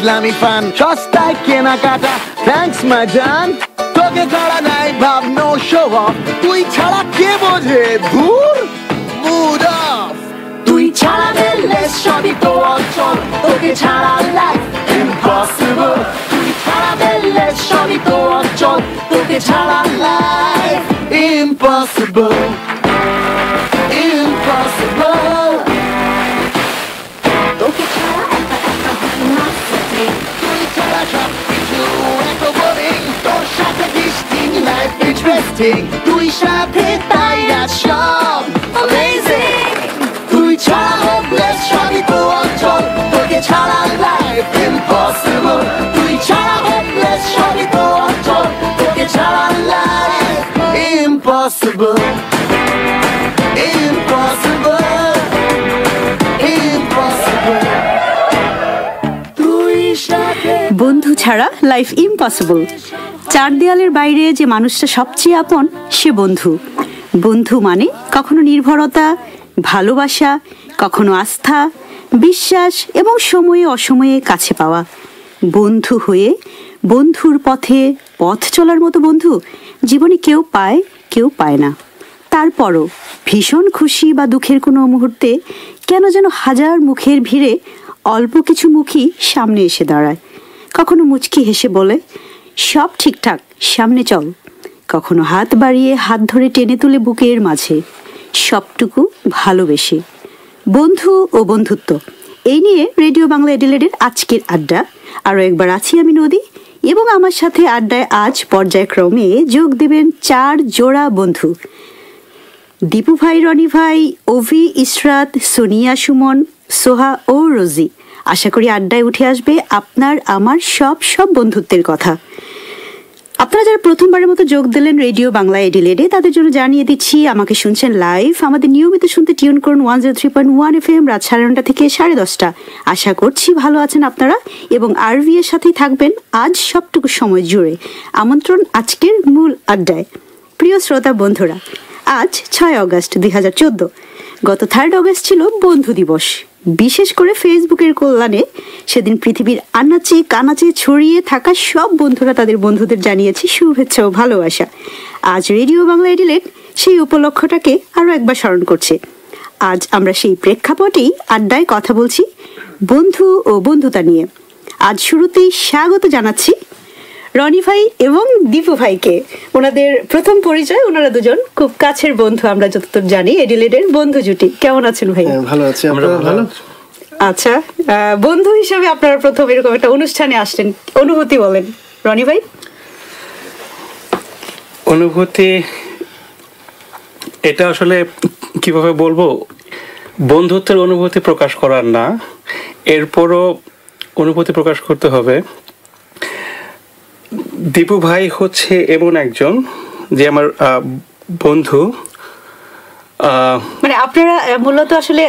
ইসলামী fun সস্তায় কেনাকাটা thanks মাই জান তোকে ছাড়া নাই ভাব নো শো অফ তুই ছাড়া কে বোঝে ধুর মুড অফ তুই ছাড়া দিলে সবই তো অচল তোকে ছাড়া লাইফ ইম্পসিবল তুই ছাড়া দিলে সবই তো অচল তোকে ছাড়া লাইফ ইম্পসিবল ইম্পসিবল তোকে ছাড়া একা একা হয় না সেটি তুই ছাড়া সব কিছু এত বোরিং তোর সাথে ডিস্টিং লাইফ ইন্টারেস্টিং তুই সাথে তাই আজ সব অ্যামেজিং তুই ছাড়া হোপলেস সবই তো অচল তোকে ছাড়া লাইফ ইম্পসিবল তুই ছাড়া হোপলেস সবই তো অচল তোকে ছাড়া লাইফ impossible impossible impossible তুই সাথে বন্ধু ছাড়া লাইফ ইম্পসিবল। চার দেয়ালের বাইরে যে মানুষটা সবচেয়ে আপন সে বন্ধু। বন্ধু মানে কখনো নির্ভরতা, ভালোবাসা, কখনো আস্থা, বিশ্বাস এবং সময়ে অসময়ে কাছে পাওয়া। বন্ধু হয়ে বন্ধুর পথে পথ চলার মতো বন্ধু জীবনে কেউ পায় কেউ পায় না। তারপরও ভীষণ খুশি বা দুঃখের কোনো মুহূর্তে কেন যেন হাজার মুখের ভিড়ে অল্প কিছু মুখই সামনে এসে দাঁড়ায়। কখনো মুচকি হেসে বলে সব ঠিকঠাক সামনে চল, কখনো হাত বাড়িয়ে হাত ধরে টেনে তুলে বুকের মাঝে, সবটুকু ভালোবেসে। বন্ধু ও বন্ধুত্ব এই নিয়ে রেডিও বাংলা এডিলেডের আজকের আড্ডা। আরও একবার আছি আমি নদী এবং আমার সাথে আড্ডায় আজ পর্যায়ক্রমে যোগ দেবেন চার জোড়া বন্ধু। দীপু ভাই, রনি ভাই, অভি, ইশরাত, সোনিয়া, সুমন, সোহা ও রোজি। আশা করি আড্ডায় উঠে আসবে আপনার আমার সব বন্ধুত্বের কথা। আপনারা যারা প্রথমবারের মতো যোগ দিলেন রেডিও বাংলা এডিলেডে তাদের জন্য জানিয়ে দিচ্ছি আমাকে শুনছেন লাইভ। আমাদের নিয়মিত শুনতে টিউন করুন 103.1 FM রাত 9:30 থেকে 10:30। আশা করছি ভালো আছেন আপনারা এবং আরভি এর সাথেই থাকবেন আজ সবটুকু সময় জুড়ে। আমন্ত্রণ আজকের মূল আড্ডায়। প্রিয় শ্রোতা বন্ধুরা, আজ 6 অগস্ট 2014। গত 3 অগস্ট ছিল বন্ধু দিবস। বিশেষ করে ফেসবুকের কল্যাণে সেদিন পৃথিবীর আনাচে কানাচে ছড়িয়ে থাকা সব বন্ধুরা তাদের বন্ধুদের জানিয়েছে শুভেচ্ছা ও ভালোবাসা। আজ রেডিও বাংলা এডিলেড সেই উপলক্ষটাকে আরও একবার স্মরণ করছে। আজ আমরা সেই প্রেক্ষাপটেই আড্ডায় কথা বলছি বন্ধু ও বন্ধুতা নিয়ে। আজ শুরুতেই স্বাগত জানাচ্ছি রনি ভাই এবং দীপু ভাইকে। ওনাদের প্রথম পরিচয়, ওনারা দুজন খুব কাছের বন্ধু আমরা যতদূর জানি, এডিলেডের বন্ধু জুটি। কেমন আছেন ভাই? ভালো আছি, আমরা ভালো। আচ্ছা, বন্ধু হিসাবে আপনারা প্রথম এরকম একটা অনুষ্ঠানে আসলেন, অনুভূতি বলেন রনি ভাই। অনুভূতি এটা আসলে কিভাবে বলবো, বন্ধুত্বের অনুভূতি প্রকাশ করার না, এরপরও অনুভূতি প্রকাশ করতে হবে। দীপু ভাই হচ্ছে এমন একজন যে আমার বন্ধু। মানে আপনারা মূলত আসলে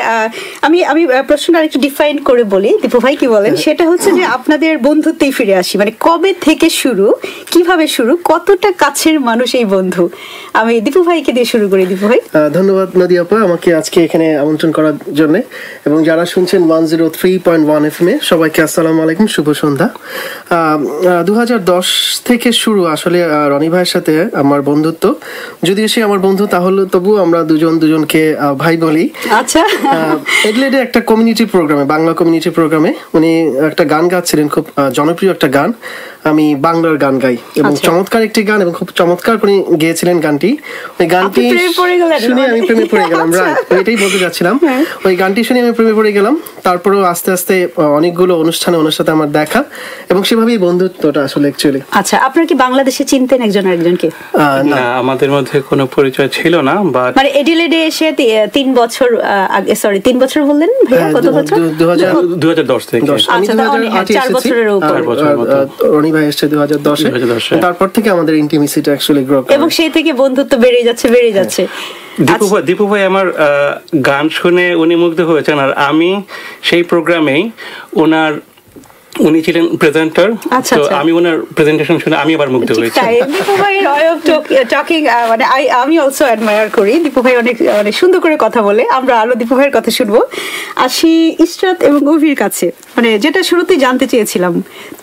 আমি প্রশ্নটা একটু ডিফাইন করে বলি, দীপু ভাই কি বলেন, সেটা হচ্ছে যে আপনাদের বন্ধুত্বেই ফিরে আসি। মানে কবে থেকে শুরু, কিভাবে শুরু, কতটা কাছের মানুষ এই বন্ধু? আমি দীপু ভাইকে দিয়ে শুরু করি। দীপু ভাই। ধন্যবাদ নদী আপা আমাকে আজকে এখানে আমন্ত্রণ করার জন্য, এবং যারা শুনছেন 103.1 FM সবাইকে আসসালামু আলাইকুম, শুভ সন্ধ্যা। 2010 থেকে শুরু আসলে রনি ভাইয়ের সাথে আমার বন্ধুত্ব। যদিও সে আমার বন্ধু তাহলে তবু আমরা দুজনকে ভাই বলি। আচ্ছা, এডলেডে একটা কমিউনিটি প্রোগ্রামে, বাংলা কমিউনিটি প্রোগ্রামে উনি একটা গান গাচ্ছিলেন, খুব জনপ্রিয় একটা গান। আমি বাংলার গান গাই এবং চমৎকার একটি গান, এবং খুব চমৎকার করে গেয়েছিলেন গানটি। ওই গানটি শুনে আমি প্রেমে পড়ে গেলাম। রাইট, ওইটাই বলতে যাচ্ছিলাম। ওই গানটি শুনে আমি প্রেমে পড়ে গেলাম। তারপরেও আস্তে আস্তে অনেকগুলো অনুষ্ঠানে ওনার সাথে আমার দেখা, এবং সেভাবেই বন্ধুত্বটা আসলে অ্যাকচুয়ালি। আচ্ছা, আপনারা কি বাংলাদেশে চিনতেন একজন আরেকজনকে? না, আমাদের মধ্যে কোনো পরিচয় ছিল না। মানে এডিলেডে এসে 3 বছর আগে, সরি 3 বছর বললেন ভাইয়া? কত বছর? 2010 থেকে। আমি 2008 4 বছরের উপর। রনি ভাই এসেছে 2010-এ। তারপর থেকে আমাদের ইন্টিমেসিটা অ্যাকচুয়ালি গ্রো করে, এবং সেই থেকে বন্ধুত্ব বেড়ে যাচ্ছে। দীপু ভাই আমার গান শুনে উনি মুগ্ধ হয়েছেন, আর আমি সেই প্রোগ্রামেই ওনার উনি ছিলেন প্রেজেন্টার, আচ্ছা, তো আচ্ছা। আমি ওনার প্রেজেন্টেশন শুনে আমি আবার মুগ্ধ ঠিক হয়েছি। তাই, দীপু ভাইয়ের ওয়ে অফ টকিং মানে আমি অলসো অ্যাডমায়ার করি। দীপু ভাই অনেক সুন্দর করে কথা বলে। আমরা আরো দীপু ভাইয়ের কথা শুনবো। আসি ইশরাত এবং অভির কাছে, মানে যেটা শুরুতেই জানতে চেয়েছিলাম,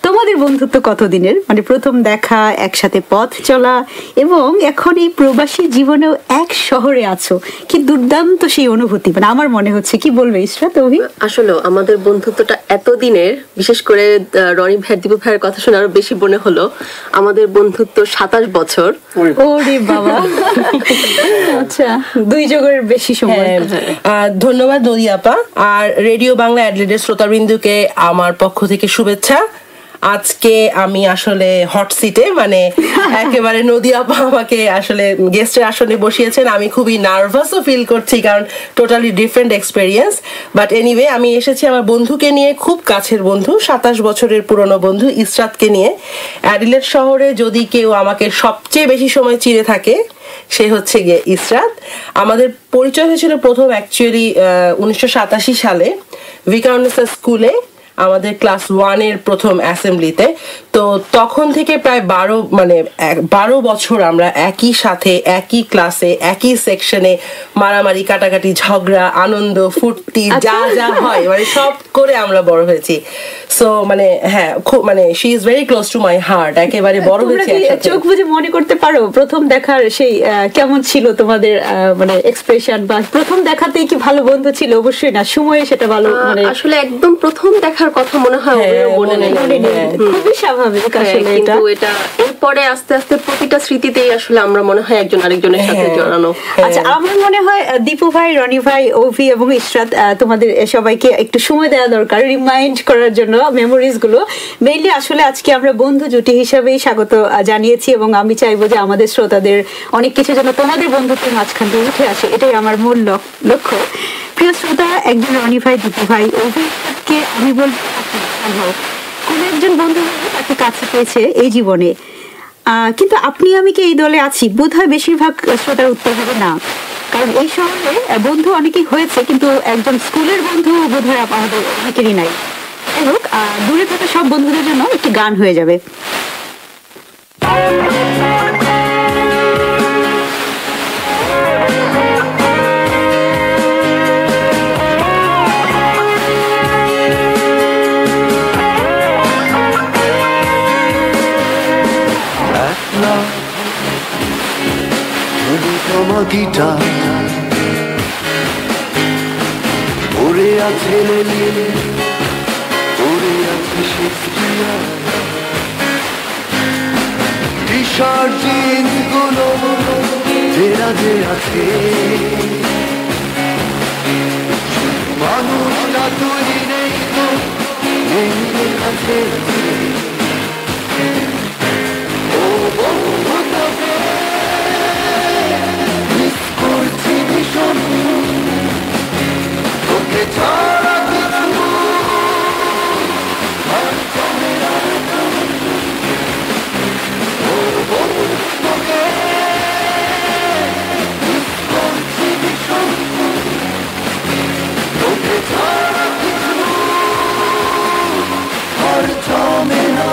তোমাদের বন্ধুত্ব কতদিনের? মানে প্রথম দেখা, একসাথে পথ চলা, এবং এখন এই প্রবাসী জীবনেও এক শহরে আছো, কি দুর্দান্ত সেই অনুভূতি, মানে আমার মনে হচ্ছে। কি বলবে ইশরাত, অভি? আসলে আমাদের বন্ধুত্বটা এতদিনের, বিশেষ করে রনি ভাই দীপু ভাইয়ের কথা শুনে আরো বেশি মনে হলো আমাদের বন্ধুত্ব 27 বছর। ওরে বাবা, আচ্ছা, 2 যুগের বেশি সময়। ধন্যবাদ নদী আপা, আর রেডিও বাংলা অ্যাডলিডের শ্রোতাবৃন্দকে আমার পক্ষ থেকে শুভেচ্ছা। আজকে আমি আসলে হট সিটে, মানে একেবারে নদী আপা আমাকে আসলে গেস্টের আসনে বসিয়েছেন। আমি খুবই নার্ভাসও ফিল করছি, কারণ totally different experience. But anyway, আমি এসেছি আমার বন্ধুকে নিয়ে, খুব কাছের বন্ধু, 27 বছরের পুরনো বন্ধু ইসরাতকে নিয়ে। অ্যাডিলেড শহরে যদি কেউ আমাকে সবচেয়ে বেশি সময় চিনে থাকে, সে হচ্ছে গিয়ে ইসরাত। আমাদের পরিচয় হয়েছিল প্রথম অ্যাকচুয়ালি 1987 সালে ভিকারুন্নেসা স্কুলে, আমাদের ক্লাস 1-এর প্রথম অ্যাসেম্বলিতে। তো তখন থেকে প্রায় 12 বছর আমরা একই সাথে, একই ক্লাসে, একই সেকশনে মারামারি, কাটাকাটি, ঝগড়া, আনন্দ, ফুর্তি, যা যা হয় মানে সব করে আমরা বড় হয়েছি। সো মানে হ্যাঁ, খুব মানে she is very close to my heart. একেবারে বড় হয়েছি একসাথে। চোখ বুঝে মনে করতে পারো প্রথম দেখার সেই কেমন ছিল তোমাদের মানে এক্সপ্রেশন, বা প্রথম দেখাতেই কি ভালো বন্ধু ছিল? অবশ্যই না, সময়ে সেটা ভালো, মানে আসলে একদম প্রথম দেখার কথা মনে হয় ওদেরও মনে নেই। খুবই স্বাভাবিক আসলে এটা। কিন্তু এটা এরপরে আস্তে আস্তে প্রতিটা স্মৃতিতেই আসলে আমরা মনে হয় একজন আরেকজনের সাথে জড়ানো। আচ্ছা, আমার মনে হয় দীপু ভাই, রনি ভাই, অভি এবং ইশরাত, তোমাদের সবাইকে একটু সময় দেওয়া দরকার রিমাইন্ড করার জন্য মেমোরিজ গুলো। মেইনলি আসলে আজকে আমরা বন্ধু জুটি হিসাবেই স্বাগত জানিয়েছি, এবং আমি চাইবো যে আমাদের শ্রোতাদের অনেক কিছু যেন তোমাদের বন্ধুত্বের মাঝখান দিয়ে উঠে আসে, এটাই আমার মূল লক্ষ্য। প্রিয় শ্রোতা, একজন রনি ভাই, দীপু ভাই, অভিকে আমি বলবো কোন একজন বন্ধু তাকে কাছে পেয়েছে এই জীবনে, কিন্তু আপনি আমি কি এই দলে আছি? বোধহয় বেশিরভাগ শ্রোতার উত্তর হবে না, কারণ এই শহরে বন্ধু অনেকেই হয়েছে, কিন্তু একজন স্কুলের বন্ধু বোধহয় আমাদের অনেকেরই নাই। যাই হোক, দূরে থাকা সব বন্ধুদের জন্য একটি গান হয়ে যাবে। মাটিটা পড়ে আছে, পড়ে আছে টি-শার্ট জিন্স গুলো জেরা যে আছে, মানুষটা তৈরি নেই তো নেই কাছে। ও বন্ধু তোকে তোকে ছাড়া কিছু আর চলে না। ও বন্ধু তোকে মিস করছি ভীষণ, তোকে ছাড়া কিছু আর চলে না।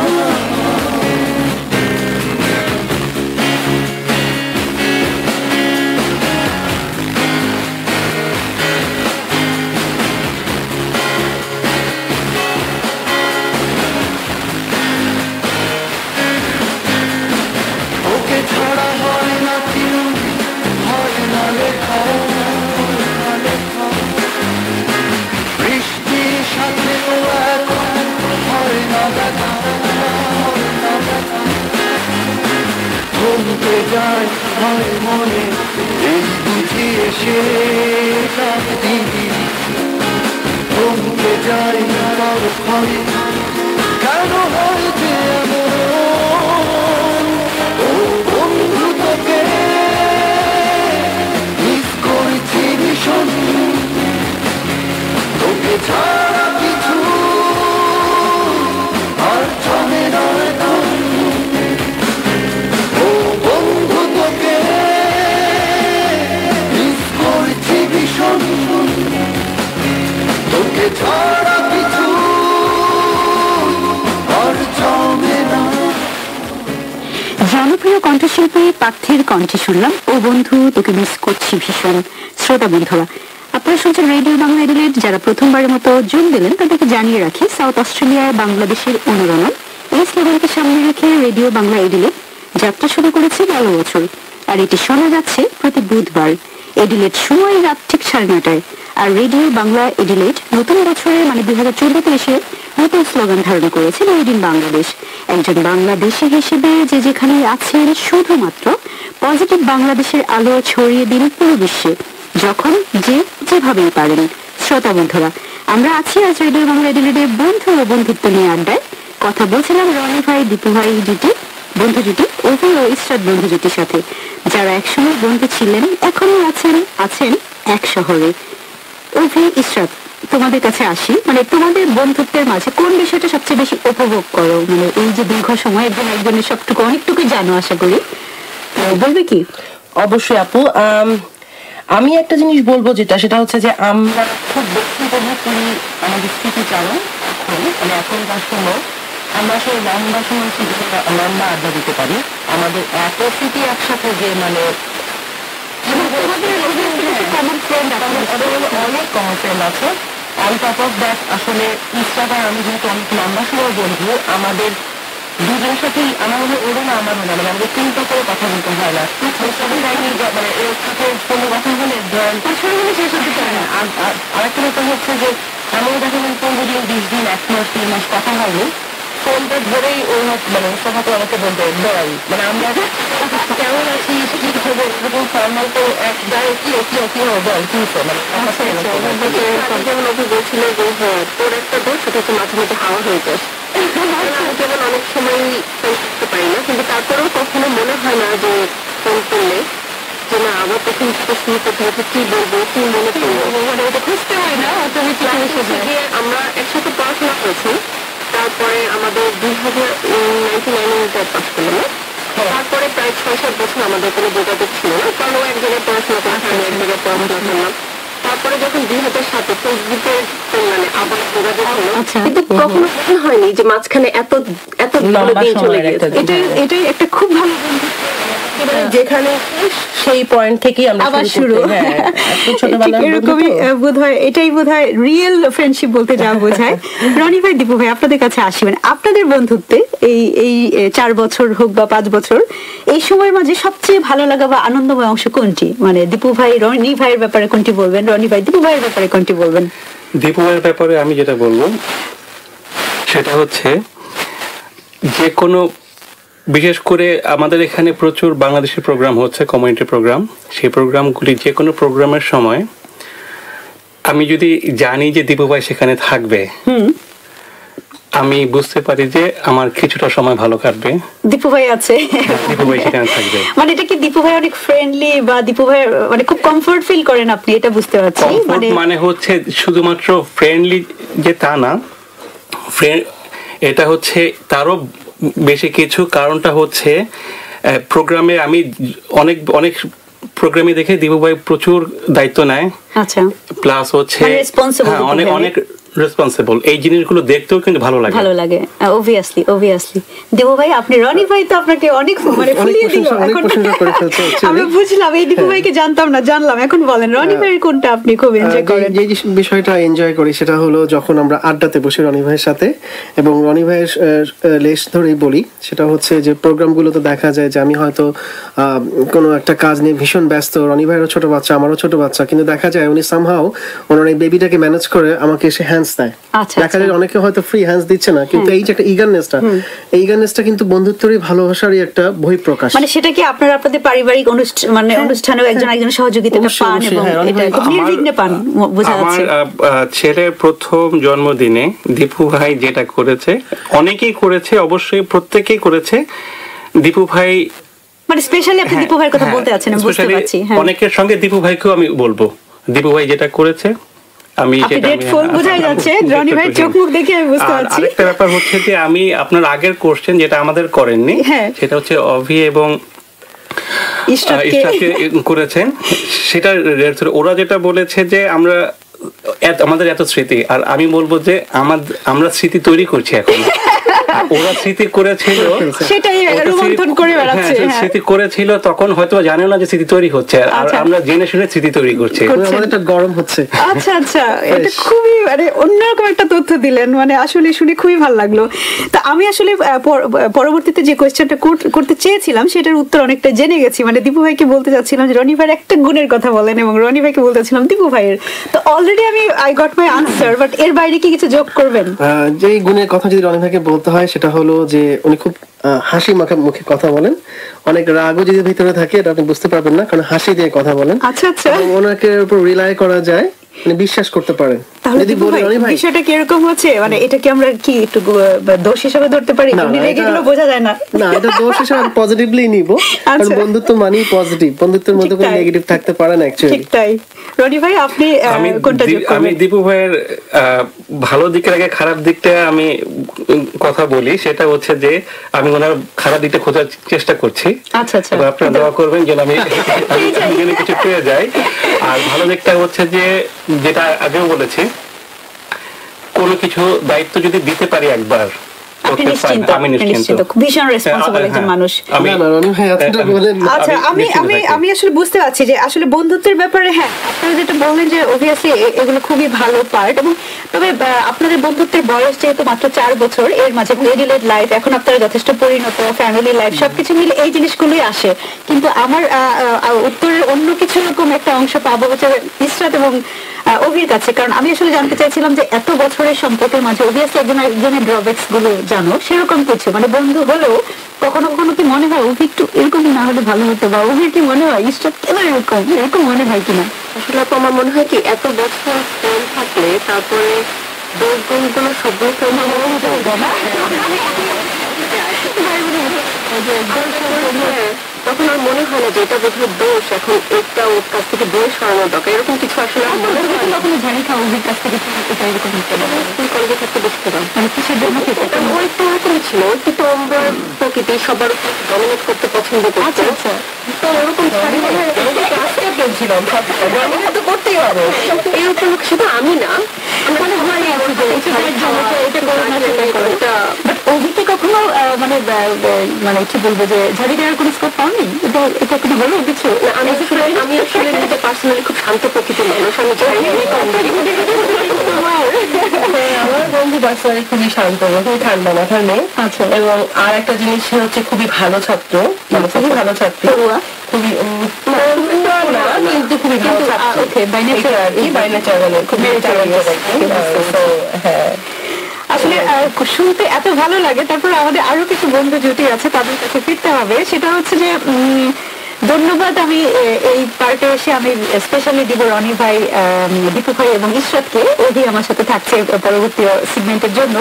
ছাড়া হয় না কেউ, হয় না লেখা, বৃষ্টির সাথেও এখন হয় না দেখা, থমকে যায় হয় মনে এই বুঝি এসে দিদি, থমকে যায় আমার ঘরে কেন হয় যে তোকে ছাড়া কিছু আর চলে না। ও বন্ধু তোকে মিস করছি ভীষণ, তোকে ছাড়া কিছু কণ্ঠশিল্পী পার্থের কণ্ঠে শুনলাম ও বন্ধু তোকে মিস করছি ভীষণ। শ্রোতা বন্ধুরা, আপনারা শুনছেন রেডিও বাংলা এডিলেড। যারা প্রথমবারের মতো যোগ দিলেন তাদেরকে জানিয়ে রাখি, সাউথ অস্ট্রেলিয়ায় বাংলাদেশের অনুরণন এই স্লোগানকে সামনে রেখে রেডিও বাংলা এডিলেড যাত্রা শুরু করেছে গেল বছর। আর এটি শোনা যাচ্ছে প্রতি বুধবার। এডিলেড সময় রাত ঠিক 9:30। আর রেডিও বাংলা এডিলেড নতুন বছরে মানে 2014-এ নতুন স্লোগান ধারণ করেছে মেড ইন বাংলাদেশ। একজন বাংলাদেশি হিসেবে যে যেখানে আছেন শুধুমাত্র পজিটিভ বাংলাদেশের আলো ছড়িয়ে দিন পুরো বিশ্বে, যখন যে যেভাবেই পারেন। শ্রোতা বন্ধুরা, আমরা আছি আজ রেডিও বাংলা এডিলেডের বন্ধু ও বন্ধুত্ব নিয়ে আড্ডায়। কথা বলছিলাম রনি ভাই, দীপু ভাই জুটি, বন্ধু জুটি, অভি ও ইসরাত বন্ধু জুটির সাথে, যারা একসময় বন্ধু ছিলেন, এখনো আছেন এক শহরে। অভি, ইসরাত, তোমাদের কাছে আসি, মানে তোমাদের বন্ধুত্বের মাঝে কোন বিষয়টা সবচেয়ে বেশি উপভোগ করো? মানে এই যে দীর্ঘ সময় একজনের সবটুকু অনেকটুকু জানো আশা করি, বলবে কি? অবশ্যই আপু, আমি একটা জিনিস বলবো যেটা সেটা হচ্ছে যে আমরা খুব বেশি উপভোগ করি আমাদের স্মৃতিচারণ। মানে এখনকার সময় আমরা আসলে লম্বা সময় লম্বা আড্ডা দিতে পারি। আমাদের এত স্মৃতি একসাথে যে মানে অনেক কমন ফ্রেন্ড আছে। অন টপ অফ দ্যাট আসলে ইনস্টাগ্রাম আমি যেহেতু অনেক লম্বা সময় বন্ধু, আমাদের দুজনের সাথেই আমার মনে ওরও না আমার মনে মানে আমাদের চিন্তা করে কথা বলতে হয় না। মানে এর সাথে কোনো কথা হলে শেষ হতে চায় না। আরেকটা ব্যাপার হচ্ছে যে এমন দেখা যায় 15 দিন 20 দিন 1 মাস 3 মাস কথা হয়নি, ফোনটা ধরেই ওই মানে সভাতে আমাকে বলতে দেয় মানে আমরা কেমন আছি কি হবে এরকম ফর্মাল তো এক গায়ে কি হবে বল কি মানে যেমন ওকে বলছিল যে হ্যাঁ তোর একটা দোষ সেটা হচ্ছে মাঝে মাঝে হাওয়া হয়ে যায়। যেমন অনেক সময় ফোন করতে পারি না, কিন্তু তারপরেও কখনো মনে হয় না যে ফোন করলে যে না আবার প্রথম থেকে শুরু করতে হবে, কি বলবো কি মনে করবো, মানে ওটা খুঁজতে হয় না। আমরা একসাথে পড়াশোনা করেছি, তারপরে আমাদের 2099 পাস করলাম। তারপরে প্রায় 6-7 বছর আমাদের কোনো যোগাযোগ ছিল না, কারণ ও এক জায়গায় পড়াশোনা করছে আমি এক জায়গায় পড়াশোনা করলাম। তারপরে যখন 2007-এ ফেসবুকের কল্যাণে আবার যোগাযোগ হলো, কিন্তু কখনো মনে হয়নি যে মাঝখানে এত দিন চলে গেছে। এটাই একটা খুব ভালো বন্ধু, যেখানে সেই পয়েন্ট থেকেই আমরা আবার শুরু। এরকমই বোধহয়, এটাই বোধহয় রিয়েল ফ্রেন্ডশিপ বলতে যা বোঝায়। রনি ভাই, দীপু ভাই, আপনাদের কাছে আসবেন। আপনাদের বন্ধুত্বে এই 4 বছর হোক বা 5 বছর, এই সময়ের মাঝে সবচেয়ে ভালো লাগা বা আনন্দময় অংশ কোনটি? মানে দীপু ভাই রনি ভাইয়ের ব্যাপারে কোনটি বলবেন, রনি ভাই দীপু ভাইয়ের ব্যাপারে কোনটি বলবেন? দীপু ভাইয়ের ব্যাপারে আমি যেটা বলবো সেটা হচ্ছে যে কোনো, বিশেষ করে আমাদের এখানে প্রচুর বাংলাদেশের প্রোগ্রাম হচ্ছে, কমিউনিটি প্রোগ্রাম। সেই প্রোগ্রামগুলি যে কোনো প্রোগ্রামের সময় আমি যদি জানি যে দীপু ভাই সেখানে থাকবে, আমি বুঝতে পারি যে আমার কিছুটা সময় ভালো কাটবে। দীপু ভাই আছে, দীপু ভাই সেখানে থাকবে। মানে এটা কি দীপু ভাই অনেক ফ্রেন্ডলি বা দীপু ভাই মানে খুব কমফোর্ট ফিল করেন আপনি, এটা বুঝতে পারছি। মানে হচ্ছে শুধুমাত্র ফ্রেন্ডলি যে তা না, এটা হচ্ছে তারও বেশি কিছু। কারণটা হচ্ছে প্রোগ্রামে আমি অনেক প্রোগ্রামে দেখে দীপু ভাই প্রচুর দায়িত্ব নেয়। আচ্ছা, প্লাস হচ্ছে অনেক রেসপন্সিবল। এই জিনিসগুলো দেখতেও কিন্তু ভালো লাগে। অবভিয়াসলি দীপু ভাই, আপনি রনি ভাই তো আপনাকে অনেক মানে ফুলিয়ে দিল। আমি বুঝলাম, এই দীপু ভাইকে জানলাম, এখন বলেন রনি ভাইয়ের কোনটা আপনি খুব এনজয় করেন? যে বিষয়টা এনজয় করি সেটা হলো যখন আমরা আড্ডাতে বসি রনি ভাইয়ের সাথে, এবং রনি ভাইয়ের লেশ ধরেই বলি, সেটা হচ্ছে যে প্রোগ্রামগুলোতে দেখা যায় যে আমি হয়তো কোনো একটা কাজ নিয়ে ভীষণ ব্যস্ত, রনি ভাইয়েরও ছোট বাচ্চা, আমারও ছোট বাচ্চা, কিন্তু দেখা যায় উনি সামহাও ওনার এই বেবিটাকে ম্যানেজ করে আমাকে এসে হ্যান্ডস দেয়। দেখা যায় অনেকে হয়তো ফ্রি হ্যান্ডস দিচ্ছে না, কিন্তু এই যে একটা ইগারনেসটা কিন্তু বন্ধুত্বেরই ভালোবাসারই একটা বহিঃপ্রকাশ। মানে সেটা কি আপনাদের পারিবারিক অনুষ্ঠানেও একজন একজনের সহযোগিতা পান এবং এটা খুব নির্বিঘ্নে পান বোঝা যাচ্ছে। আমার ছেলের প্রথম জন্মদিনে দীপু ভাই যেটা করেছে, অনেকেই করেছে, অবশ্যই প্রত্যেকেই করেছে। দীপু ভাই মানে স্পেশালি আপনি দীপু ভাইয়ের কথা বলতে আছেন, বুঝতে পারছি। অনেকের সঙ্গে দীপু ভাইকেও আমি বলবো, দীপু ভাই যেটা করেছে আমি আরেকটা ব্যাপার হচ্ছে যে আমি আপনার আগের কোশ্চেন যেটা আমাদের করেননি, সেটা হচ্ছে অভি এবং ইশরাতকে করেছেন, সেটা ওরা যেটা বলেছে যে আমাদের এত স্মৃতি, আর আমি বলবো যে আমরা স্মৃতি তৈরি করছি এখন। ওরা স্মৃতি করেছিল, সেটাই রোমন্থন করে বেড়াচ্ছে। স্মৃতি করেছিল তখন হয়তো জানেও না যে স্মৃতি তৈরি হচ্ছে, আর আমরা জেনে শুনে স্মৃতি তৈরি করছি। আমাদেরটা গরম হচ্ছে। আচ্ছা আচ্ছা, এটা খুবই মানে অন্যরকম একটা তথ্য দিলেন, মানে আসলে শুনে খুবই ভালো লাগলো। তা আমি আসলে পরবর্তীতে যে কোয়েশ্চেনটা করতে চেয়েছিলাম সেটার উত্তর অনেকটা জেনে গেছি। মানে দীপু ভাইকে বলতে চাচ্ছিলাম যে রনি ভাইয়ের একটা গুণের কথা বলেন, এবং রনি ভাইকে বলতে চাচ্ছিলাম দীপু ভাইয়ের। তো already I got my answer, but এর বাইরে কি কিছু যোগ করবেন? যে গুণের কথা যদি রনি ভাইকে বলতে হয় সেটা হলো যে উনি খুব হাসি মুখে কথা বলেন। অনেক রাগও যদি ভিতরে থাকে এটা আপনি বুঝতে পারবেন না, কারণ হাসি দিয়ে কথা বলেন। আচ্ছা আচ্ছা, ওনাকে উপর রিলাই করা যায়, মানে বিশ্বাস করতে পারেন। যদি বিষয়টা কি এরকম হচ্ছে, মানে এটা কি আমরা কি একটু দোষ হিসেবে ধরতে পারি? বোঝা যায় না, না এটা দোষ হিসেবে পজিটিভলি নিব, কারণ বন্ধুত্ব মানেই পজিটিভ, বন্ধুত্বের মধ্যে কোনো নেগেটিভ থাকতে পারে না অ্যাকচুয়ালি। ঠিক তাই। রনি ভাই আপনি কোনটা যোগ করবেন? আমি দীপু ভাইয়ের ভালো দিকের আগে খারাপ দিকটা আমি কথা বলি। সেটা হচ্ছে যে আমি ওনার খারাপ দিকটা খোঁজার চেষ্টা করছি। আচ্ছা আচ্ছা, আপনারা দোয়া করবেন যেন আমি কিছু পেয়ে যাই। আর ভালো দিকটা হচ্ছে যে যেটা আগেও বলেছি, কোনো কিছু দায়িত্ব যদি দিতে পারি একবার, আমি আসলে বুঝতে পারছি যে আসলে বন্ধুত্বের ব্যাপারে, হ্যাঁ আপনারা যেটা বললেন যে অবভিয়াসলি এগুলো খুবই ভালো পার্ট, এবং তবে আপনাদের বন্ধুত্বের বয়স যেহেতু মাত্র 4 বছর, এর মাঝে এডিলেড লাইফ, এখন আপনারা যথেষ্ট পরিণত, ফ্যামিলি লাইফ, সবকিছু মিলে এই জিনিসগুলোই আসে। কিন্তু আমার উত্তরের অন্য কিছু রকম একটা অংশ পাবো হচ্ছে ইসরাত এবং অভির কাছে, কারণ আমি আসলে জানতে চাইছিলাম যে এত বছরের সম্পর্কের মাঝে অবভিয়াসলি একজনের ড্রব্যাকস গুলো জানো, সেরকম কিছু মানে বন্ধু হলেও কখনো কখনো কি মনে হয় অভি একটু এরকমই না হলে ভালো হতো, বা অভির কি মনে হয় ইসরাত কেন এরকম মনে হয় কিনা? আসলে আমার মনে হয় কি এত বছর ফ্রেন্ড থাকলে তারপরে দোষ গুণগুলো সবগুলো তখন আর মনে হয় না যে এটা বোধহয় দোষ, এখন এটা ওর কাছ থেকে দূরে সরানোর দরকার, এরকম কিছু আসলে কখনো জানি খাও অভির কাছ থেকে এটা এরকম হতে পারে। কলেজে থাকতে দেখছিলাম মানে কিসের জন্য ওই তো ওরকম ছিল, একটু তো আমরা প্রকৃতি সবার উপর ডমিনেট করতে পছন্দ করছি। আচ্ছা, তো ওরকম করতেই হবে এরকম, শুধু আমি না, অভিকে কখনো মানে মানে কি বলবো যে ঝাড়ি দেওয়ার কোনো স্কোপ পাওনি? এটা কোনো হলো কিছু? আমি আসলে নিজে পার্সোনালি খুব শান্ত প্রকৃতির মানুষ, আমি আমার বন্ধু পার্সোনালি খুবই শান্ত, খুবই ঠান্ডা মাথার মেয়ে। আচ্ছা, এবং আর একটা জিনিস হচ্ছে খুবই ভালো ছাত্র, মানে খুবই ভালো ছাত্রী, খুবই কিন্তু খুবই ভালো ছাত্র। হ্যাঁ, আসলে শুনতে এত ভালো লাগে। তারপর আমাদের আরো কিছু বন্ধু জুটি আছে, তাদের কাছে ফিরতে হবে। সেটা হচ্ছে যে ধন্যবাদ, আমি এই পার্টে এসে আমি স্পেশালি দিব রনি ভাই, দীপু ভাই এবং ইশরাতকে। অভি আমার সাথে থাকছে পরবর্তী সেগমেন্টের জন্য।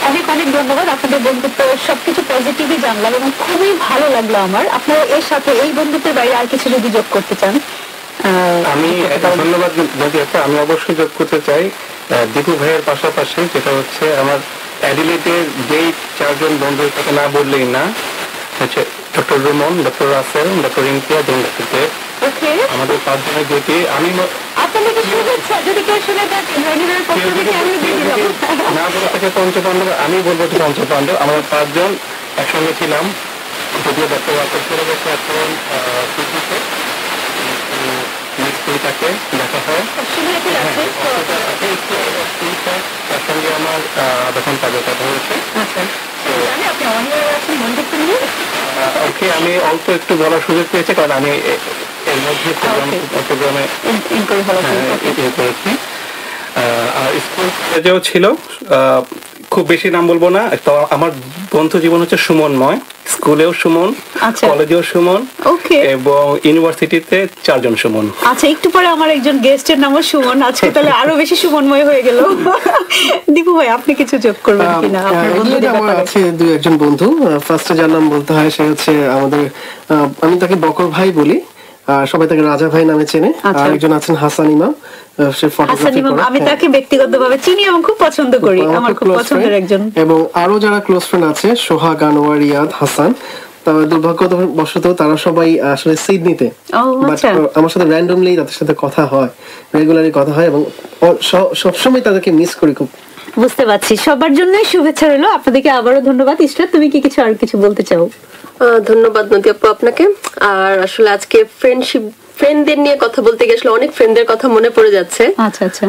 অনেক অনেক ধন্যবাদ। আপনাদের বন্ধুত্ব সবকিছু পজিটিভই জানলাম এবং খুবই ভালো লাগলো আমার। আপনারা এর সাথে এই বন্ধুত্বের বাইরে আর কিছু যদি যোগ করতে চান? আমি ধন্যবাদ যদি আমি অবশ্যই যোগ করতে চাই দীপু ভাইয়ের পাশাপাশি, যেটা হচ্ছে আমার অ্যাডিলেডের যেই 4 জন বন্ধুর কথা না বললেই না, হচ্ছে doctor Ruman, doctor Rasel, doctor ইন্তিয়া, ডক্টর দেব, আমাদের 5 জনের জুটি। আমি না বলে থাকে পঞ্চপাণ্ডব, আমি বলবো যে পঞ্চপাণ্ডব। আমরা 5 জন একসঙ্গে ছিলাম, যদিও ডক্টর রাসেল চলে গেছে এখন পৃথিবীতে, তাকে দেখা হয় তার সঙ্গে আমার তখন কাজে কথা হয়েছে। ওকে, আমি অল্প একটু বলার সুযোগ পেয়েছি, কারণ আমি এর মধ্যে প্রোগ্রামে করেছি। আর স্কুল কলেজেও ছিল, খুব বেশি নাম বলবো না। তো আমার বন্ধু জীবন হচ্ছে সুমনময়, স্কুলেও সুমন, কলেজেও সুমন, এবং ইউনিভার্সিটিতে 4 জন সুমন। আচ্ছা, একটু পরে আমার একজন গেস্টের নামও সুমন, আজকে তাহলে আরো বেশি সুমনময় হয়ে গেল। দীপু ভাই আপনি কিছু যোগ করবেন কিনা? আমার আছে 2-1 বন্ধু। ফার্স্টে যার নাম বলতে হয় সে হচ্ছে আমাদের, আমি তাকে বকর ভাই বলি, সবাই তাকে রাজা ভাই নামে চেনে। আর একজন আছেন হাসান ইমাম, সে ফটোগ্রাফি করে। আমি তাকে ব্যক্তিগতভাবে চিনি এবং খুব পছন্দ করি, আমার খুব পছন্দের একজন। এবং আরো যারা ক্লোজ ফ্রেন্ড আছে, সোহাগ, আনোয়ার, রিয়াদ, হাসান। তবে দুর্ভাগ্যবশত তারা সবাই আসলে সিডনিতে, বাট আমার সাথে র্যান্ডমলি তাদের সাথে কথা হয়, রেগুলারলি কথা হয়, এবং সবসময় তাদেরকে মিস করি খুব। বুঝতে পারছি, সবার জন্যই শুভেচ্ছা রইলো। আপনাদেরকে আবারও ধন্যবাদ। ইশরাত, তুমি কি কিছু আর কিছু বলতে চাও? ধন্যবাদ নদী আপু আপনাকে। আর আসলে আজকে ফ্রেন্ডদের নিয়ে কথা বলতে গিয়ে আসলে অনেক ফ্রেন্ডদের কথা মনে পড়ে যাচ্ছে। আচ্ছা আচ্ছা,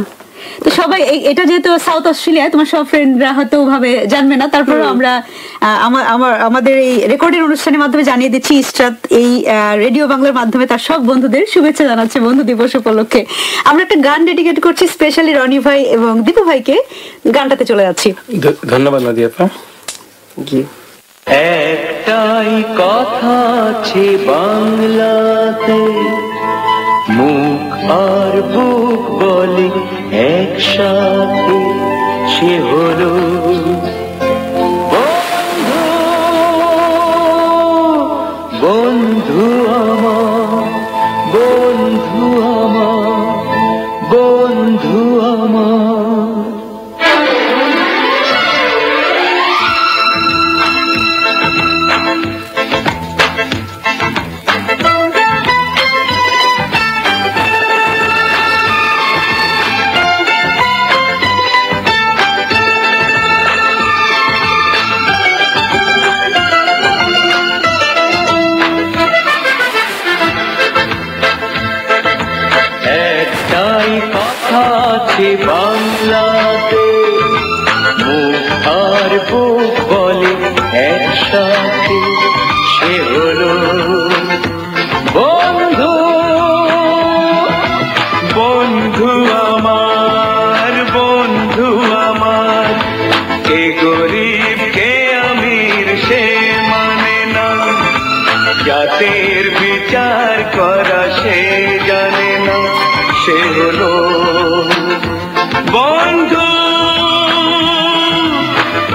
তো সবাই এটা যেহেতু সাউথ অস্ট্রেলিয়ায়, তোমার সব ফ্রেন্ডরা হয়তো ভাবে জানবে না, তারপরেও আমরা আমাদের এই রেকর্ডের অনুষ্ঠানের মাধ্যমে জানিয়ে দিচ্ছি ইশরাত এই রেডিও বাংলার মাধ্যমে তার সব বন্ধুদের শুভেচ্ছা জানাচ্ছে বন্ধু দিবস উপলক্ষে। আমরা একটা গান ডেডিকেট করছি স্পেশালি রনি ভাই এবং দীপু ভাইকে। গানটাতে চলে যাচ্ছি। ধন্যবাদ নদী আপা। একটাই কথা আছে বাংলাতে, মুখ আর বুক বলে একসাথে, সে হলো বন্ধু। বন্ধু আমার, বন্ধু আমার, বন্ধু আমার। বাংলাতে মুখ আর বুক বলে একসাথে, সে হলো বন্ধু। বন্ধু আমার, বন্ধু আমার, কে গরিব কে আমির সে মানে না, জাতের বিচার করা সে জানে না, সে হলো বন্ধু।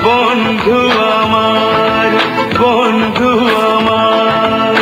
বন্ধু আমার, বন্ধু আমার।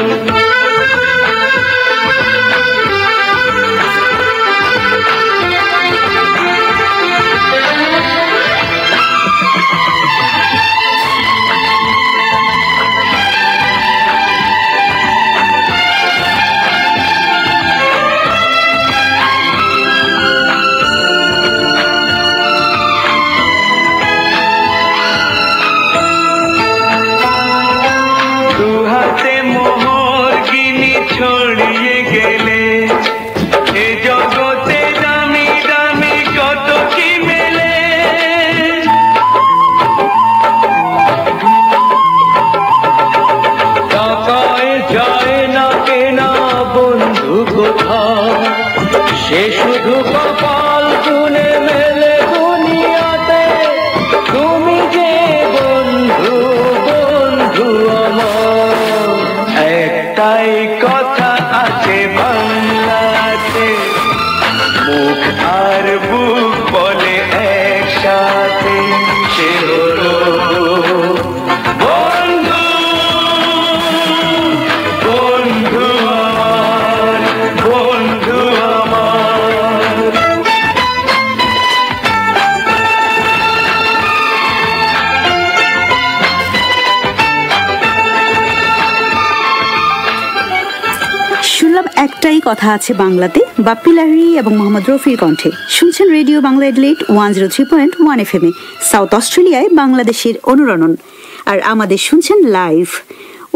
ছড়িয়ে গেলে এ জগতে দামি দামি কত কি মেলে, টাকায় যায় না কেনা বন্ধু কোথাও, সে শুধু কপাল গুনে মেলে দুনিয়াতে। তুমি যে বন্ধু, বন্ধু আমার, একটাই কথা আছে বাংলাতে, মুখ আর বুক বলে একসাথে, সে হলো বন্ধু। বন্ধু আমার, বন্ধু আমার। শুনলাম একটাই কথা আছে বাংলাতে, বাপ্পি লাহিড়ী এবং মোহাম্মদ রফির কণ্ঠে। শুনছেন রেডিও বাংলা অ্যাডিলেইড 103.1 FM এ সাউথ অস্ট্রেলিয়ায় বাংলাদেশের অনুরণন। আর আমাদের শুনছেন লাইভ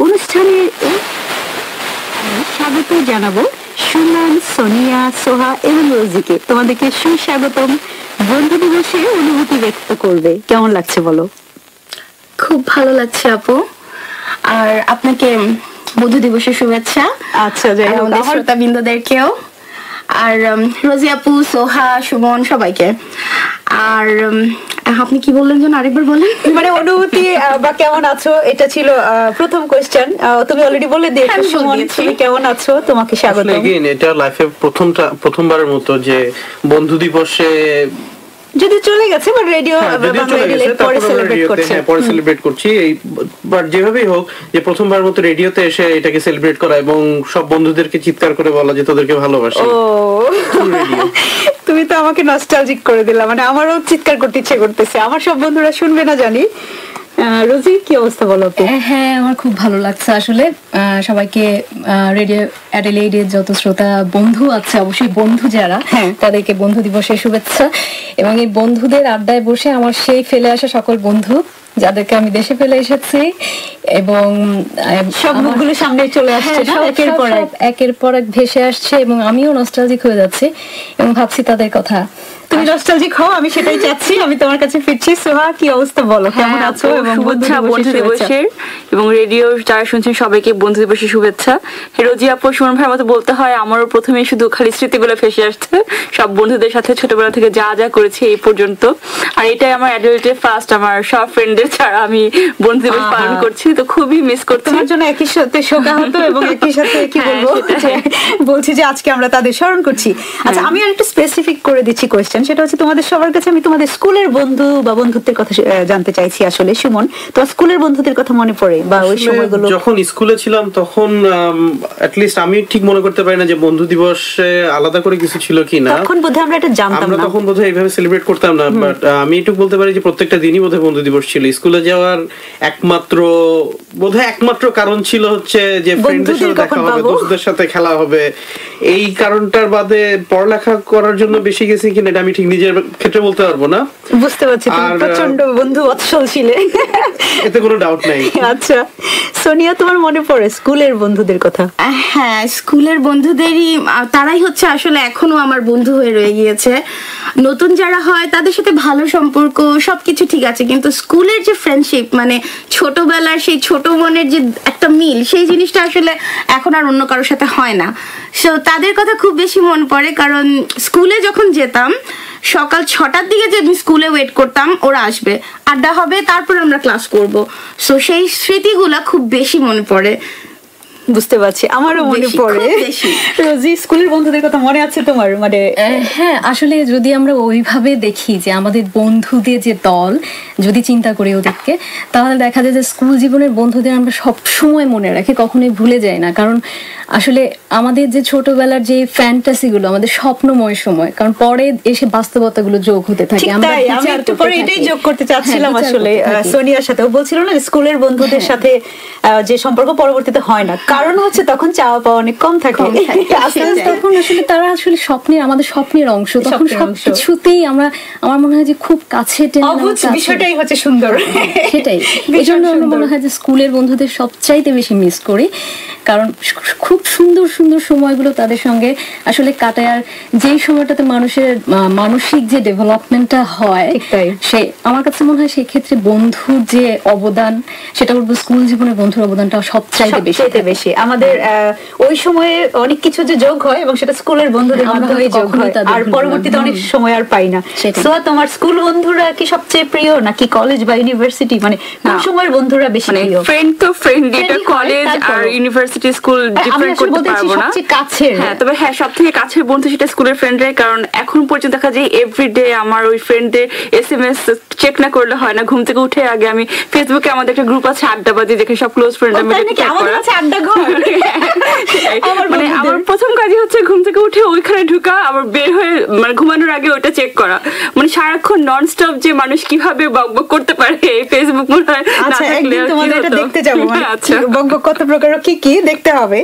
অনুষ্ঠানের। স্বাগত জানাবো সুমন, সোনিয়া, সোহা এবং রোজিকে। তোমাদেরকে সুস্বাগতম। বন্ধু দিবসে অনুভূতি ব্যক্ত করবে, কেমন লাগছে বলো? খুব ভালো লাগছে আপু, আর আপনাকে বন্ধু দিবসের শুভেচ্ছা। আচ্ছা, যাই হোক, আমাদের শ্রোতাবৃন্দদেরকেও, আর রোজি আপু, সোহা, সুমন সবাইকে। আর আপনি কি বললেন যেন আরেকবার বলেন? মানে অনুভূতি বা কেমন আছো, এটা ছিল প্রথম কোশ্চেন। তুমি অলরেডি বলে দিয়েছো সুমন, তুমি কেমন আছো? তোমাকে স্বাগত। এটা লাইফে প্রথমবারের মতো যে বন্ধু দিবসে, যদি চলে গেছে বাট রেডিও পরে সেলিব্রেট করছি। এই বাট যেভাবেই হোক, যে প্রথমবার মতো রেডিওতে এসে এটাকে সেলিব্রেট করা এবং সব বন্ধুদেরকে চিৎকার করে বলা যে তোদেরকে ভালোবাসি। তুমি তো আমাকে নস্টালজিক করে দিলা, মানে আমারও চিৎকার করতে ইচ্ছে করতেছে। আমার সব বন্ধুরা শুনবে না জানি, রোজি কি অবস্থা বলো তো? হ্যাঁ, আমার খুব ভালো লাগছে আসলে। সবাইকে রেডিও অ্যাডিলেইডের যত শ্রোতা বন্ধু আছে, অবশ্যই বন্ধু যারা, তাদেরকে বন্ধু দিবসের শুভেচ্ছা। এবং এই বন্ধুদের আড্ডায় বসে আমার সেই ফেলে আসা সকল বন্ধু যাদেরকে আমি দেশে ফেলে এসেছি, এবং সবগুলো সামনে চলে আসছে, একের পর এক ভেসে আসছে, এবং আমিও নস্টালজিক হয়ে যাচ্ছি এবং ভাবছি তাদের কথা। তুমি নস্টালজিক হও, আমি সেটাই চাচ্ছি। আমি তোমার কাছে ফিরছি। সোহা, কি অবস্থা বলো, কেমন আছো? এবং শুভেচ্ছা বন্ধু দিবসের, এবং রেডিও যারা শুনছেন সবাইকে বন্ধু দিবসের শুভেচ্ছা। রোজি আপু, সুমন ভাইয়ের মতো বলতে হয়, আমারও প্রথমেই শুধু খালি স্মৃতিগুলো ভেসে আসছে সব বন্ধুদের সাথে ছোটবেলা থেকে যা যা করেছি এই পর্যন্ত। আর এটাই আমার অ্যাডাল্টের ফার্স্ট, আমার সব ফ্রেন্ডদের ছাড়া আমি বন্ধু দিবস পালন করছি, তো খুবই মিস করছি। তোমার জন্য একই সাথে শোকাহত এবং একই সাথে কি বলবো, বলছি যে আজকে আমরা তাদের স্মরণ করছি। আচ্ছা, আমি আর একটু স্পেসিফিক করে দিচ্ছি কোয়েশ্চেন, সেটা হচ্ছে তোমাদের সবার কাছে আমি তোমাদের স্কুলের বন্ধু বা বন্ধুত্বের কথা জানতে চাইছি। আসলে সুমন, তোমার স্কুলের বন্ধুদের কথা মনে পড়ে বা ওই সময়গুলো? যখন স্কুলে ছিলাম তখন অ্যাটলিস্ট আমি ঠিক মনে করতে পারি না যে বন্ধু দিবসে আলাদা করে কিছু ছিল কিনা। তখন বোধহয় আমরা এটা জানতাম না, আমরা তখন বোধহয় এইভাবে সেলিব্রেট করতাম না। বাট আমি একটু বলতে পারি যে প্রত্যেকটা দিনই বোধহয় বন্ধু দিবস ছিল। স্কুলে যাওয়ার একমাত্র কারণ ছিল হচ্ছে যে ফ্রেন্ডদের সাথে দেখা হবে, দোস্তদের সাথে খেলা হবে। এই কারণটার বাদে পড়ালেখা করার জন্য বেশি গেছি কিনা এটা আমি ঠিক নিজের ক্ষেত্রে বলতে পারবো না। বুঝতে পারছি তুমি প্রচন্ড বন্ধু বৎসল ছিলে, এতে কোনো ডাউট নাই। আচ্ছা সোনিয়া, তোমার মনে পড়ে স্কুলের বন্ধুদের কথা? হ্যাঁ, স্কুলের বন্ধুদেরই, তারাই হচ্ছে আসলে এখনো আমার বন্ধু হয়ে রয়ে গিয়েছে। নতুন যারা হয় তাদের সাথে ভালো সম্পর্ক, সবকিছু ঠিক আছে, কিন্তু স্কুলের যে ফ্রেন্ডশিপ, মানে ছোটবেলার সেই ছোট মনের যে একটা মিল, সেই জিনিসটা আসলে এখন আর অন্য কারোর সাথে হয় না। সো তাদের কথা খুব বেশি মনে পড়ে, কারণ স্কুলে যখন যেতাম সকাল 6টার দিকে যে আমি স্কুলে ওয়েট করতাম, ওরা আসবে, আড্ডা হবে, তারপর আমরা ক্লাস করব। সো সেই স্মৃতিগুলা খুব বেশি মনে পড়ে। বুঝতে পারছি, আমারও মনে পড়ে। রোজি, স্কুলের বন্ধুদের কথা মনে আছে তোমার? মানে হ্যাঁ, আসলে যদি আমরা ওইভাবে দেখি যে আমাদের বন্ধুদের যে দল, যদি চিন্তা করি ওদেরকে, তাহলে দেখা যায় যে স্কুল জীবনের বন্ধুদের আমরা সব সময় মনে রাখি, কখনোই ভুলে যাই না। কারণ আসলে আমাদের যে ছোটবেলার যে ফ্যান্টাসিগুলো, আমাদের স্বপ্নময় সময়, কারণ পরে এসে বাস্তবতাগুলো যোগ হতে থাকে। আমি একটু পরে এটাই যোগ করতে চাচ্ছিলাম আসলে সোনিয়ার সাথে। ও বলছিল না স্কুলের বন্ধুদের সাথে যে সম্পর্ক পরবর্তীতে হয় না, কারণ হচ্ছে তখন চাওয়া পাওয়া অনেক কম থাকে। তখন আসলে তারা আসলে আমাদের স্বপ্নের অংশ, তখন সবকিছুতেই আমার মনে হয় যে খুব কাছে বিষয়টাই হচ্ছে সুন্দর। সেটাই, এই জন্য আমার মনে হয় যে স্কুলের বন্ধুদের সবচাইতে বেশি মিস করি, কারণ খুব সুন্দর সুন্দর সময়গুলো তাদের সঙ্গে আসলে কাটায়। আর যেই সময়টাতে মানুষের মানসিক যে ডেভেলপমেন্টটা হয়, সেই আমার কাছে মনে হয় সেই ক্ষেত্রে বন্ধুর যে অবদান, সেটা বলবো স্কুল জীবনে বন্ধুর অবদানটা সবচাইতে বেশি। আমাদের ওই সময়ে অনেক কিছু যে যোগ হয়, এবং সেটা স্কুলের বন্ধুদের মাধ্যমে যোগ হয়, আর পরবর্তীতে অনেক সময় আর পাই না। সো তোমার স্কুল বন্ধুরা কি সবচেয়ে প্রিয়, নাকি কলেজ বা ইউনিভার্সিটি? মানে কোন সময়ের বন্ধুরা বেশি প্রিয়? ফ্রেন্ড তো ফ্রেন্ড, এটা কলেজ আর ইউনিভার্সিটি স্কুল ডিফারেন্ট করতে পারবো না। হ্যাঁ, তবে হ্যাঁ, সবথেকে কাছের বন্ধু সেটা স্কুলের ফ্রেন্ডরাই, কারণ এখন পর্যন্ত দেখা যায় এভরিডে আমার ওই ফ্রেন্ডদের SMS চেক না করলে হয় না। ঘুম থেকে উঠে আগে আমি ফেসবুকে আমাদের একটা গ্রুপ আছে আড্ডাবাজি, যেখানে সব ক্লোজ ফ্রেন্ড আমি মানে আমার প্রথম কাজই হচ্ছে ঘুম থেকে উঠে ওইখানে ঢুকা, আবার বের হয়ে মানে ঘুমানোর আগে ওটা চেক করা। মানে সারাক্ষণ নন স্টপ যে মানুষ কিভাবে বকবক করতে পারে ফেসবুক মনে হয় না থাকলে দেখতে যাবো, বকবক কত প্রকার কি দেখতে হবে।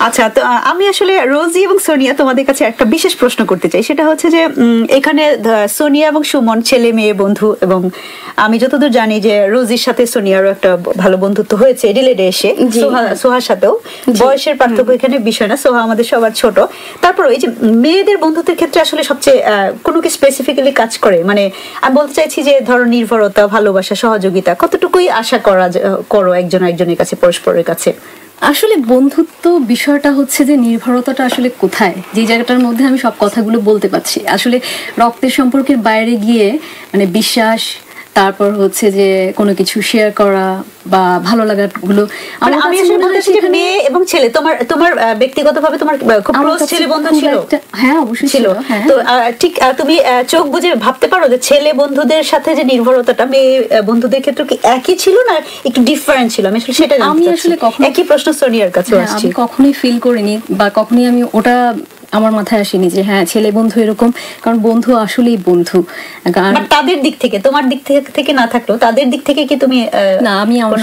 আচ্ছা, তো আমি আসলে রোজি এবং সোনিয়া তোমাদের কাছে একটা বিশেষ প্রশ্ন করতে চাই। সেটা হচ্ছে যে এখানে সোনিয়া এবং সুমন ছেলে মেয়ে বন্ধু, এবং আমি যতদূর জানি যে রোজির সাথে সোনিয়ারও একটা ভালো বন্ধুত্ব হয়েছে এডিলেডে এসে। সোহার সাথেও বয়সের পার্থক্য এখানে বিষয় না, সোহা আমাদের সবার ছোট। তারপর ওই যে মেয়েদের বন্ধুত্বের ক্ষেত্রে আসলে সবচেয়ে কোনো কি স্পেসিফিক্যালি কাজ করে? মানে আমি বলতে চাইছি যে ধরো নির্ভরতা, ভালোবাসা, সহযোগিতা কতটুকুই আশা করো একজনের কাছে, পরস্পরের কাছে? আসলে বন্ধুত্ব বিষয়টা হচ্ছে যে নির্ভরতাটা আসলে কোথায়, যে জায়গাটার মধ্যে আমি সব কথাগুলো বলতে পারছি। আসলে রক্তের সম্পর্কের বাইরে গিয়ে মানে বিশ্বাস, তারপর হচ্ছে যে কোনো কিছু শেয়ার করা, বা ভালো লাগাগুলো আমি আসলে বলতেছি যে মেয়ে এবং ছেলে তোমার ব্যক্তিগতভাবে তোমার খুব ক্লোজ ছেলে বন্ধু ছিল? হ্যাঁ অবশ্যই ছিল। তো ঠিক তুমি চোখ বুঝে ভাবতে পারো যে ছেলে বন্ধুদের সাথে যে নির্ভরতাটা মেয়ে বন্ধুদের ক্ষেত্রে কি একই ছিল না একটু ডিফারেন্ট ছিল? আমি আসলে সেটা আমি আসলে কখনো একই প্রশ্ন সোনিয়ার কাছে আসছি। আমি কখনোই ফিল করিনি বা কখনোই আমি ওটা আমার মাথায় আসেনি যে হ্যাঁ ছেলে বন্ধু এরকম, কারণ বন্ধু আসলেই বন্ধু। তাদের দিক থেকে, তোমার দিক থেকে না থাকলেও তাদের দিক থেকে কি তুমি না আমি আমার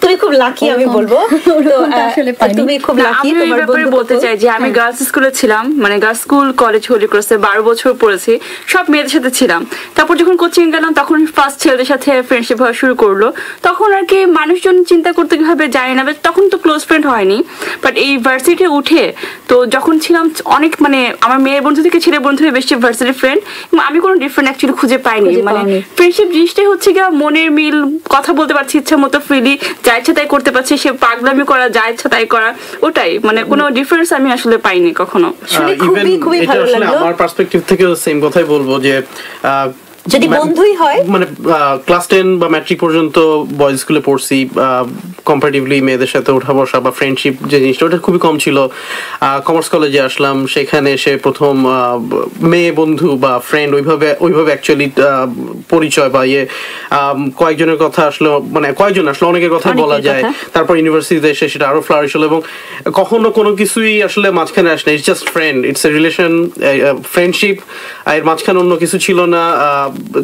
তুমি খুব লাকি আমি বলবো। তুমি খুব লাকি। তোমার বন্ধু বলতে চাই যে আমি গার্লস স্কুলে ছিলাম, মানে গার্লস স্কুল কলেজ হোলি ক্রসে 12 বছর পড়েছি, সব মেয়েদের সাথে ছিলাম। তারপর যখন কোচিং গেলাম তখন ফার্স্ট ছেলেদের সাথে ফ্রেন্ডশিপ হওয়া শুরু করলো। তখন আর কি মানুষজন চিন্তা করতে কিভাবে জানি না, তখন তো ক্লোজ ফ্রেন্ড হয়নি। বাট এই ভার্সিটি উঠে তো যখন ছিলাম অনেক, মানে আমার মেয়ের বন্ধু থেকে ছেলে বন্ধু বেশি ভার্সিটি ফ্রেন্ড, আমি কোনো ডিফারেন্ট অ্যাকচুয়ালি খুঁজে পাইনি। মানে ফ্রেন্ডশিপ জিনিসটাই হচ্ছে গিয়ে মনের মিল, কথা বলতে পারছি ইচ্ছা মতো ফ্রিলি, যা ইচ্ছা তাই করতে পারছি, সে পাগলামি করা যা ইচ্ছা তাই করা, ওটাই, মানে কোনো ডিফারেন্স আমি আসলে পাইনি কখনো। খুবই ভালো লাগলো। আমার পার্সপেক্টিভ থেকে সেম কথাই বলবো যে যদি বন্ধুই হয়, মানে ক্লাস 10 বা ম্যাট্রিক পর্যন্ত বয়েজ স্কুলে পড়ছি, কম্পারেটিভলি মেয়েদের সাথে ওঠা বসা বা ফ্রেন্ডশিপ যে জিনিসটা ওটা খুবই কম ছিল। কমার্স কলেজে আসলাম, সেখানে এসে প্রথম মেয়ে বন্ধু বা ফ্রেন্ড ওইভাবে অ্যাকচুয়ালি পরিচয় বা কয়েকজনের কথা আসলো, মানে কয়েকজন আসলে অনেকের কথা বলা যায়। তারপর ইউনিভার্সিটিতে এসে সেটা আরো ফ্লারিশ হলো এবং কখনো কোনো কিছুই আসলে মাঝখানে আসে না। It's just friend, it's a relation, friendship, এর মাঝখানে অন্য কিছু ছিল না।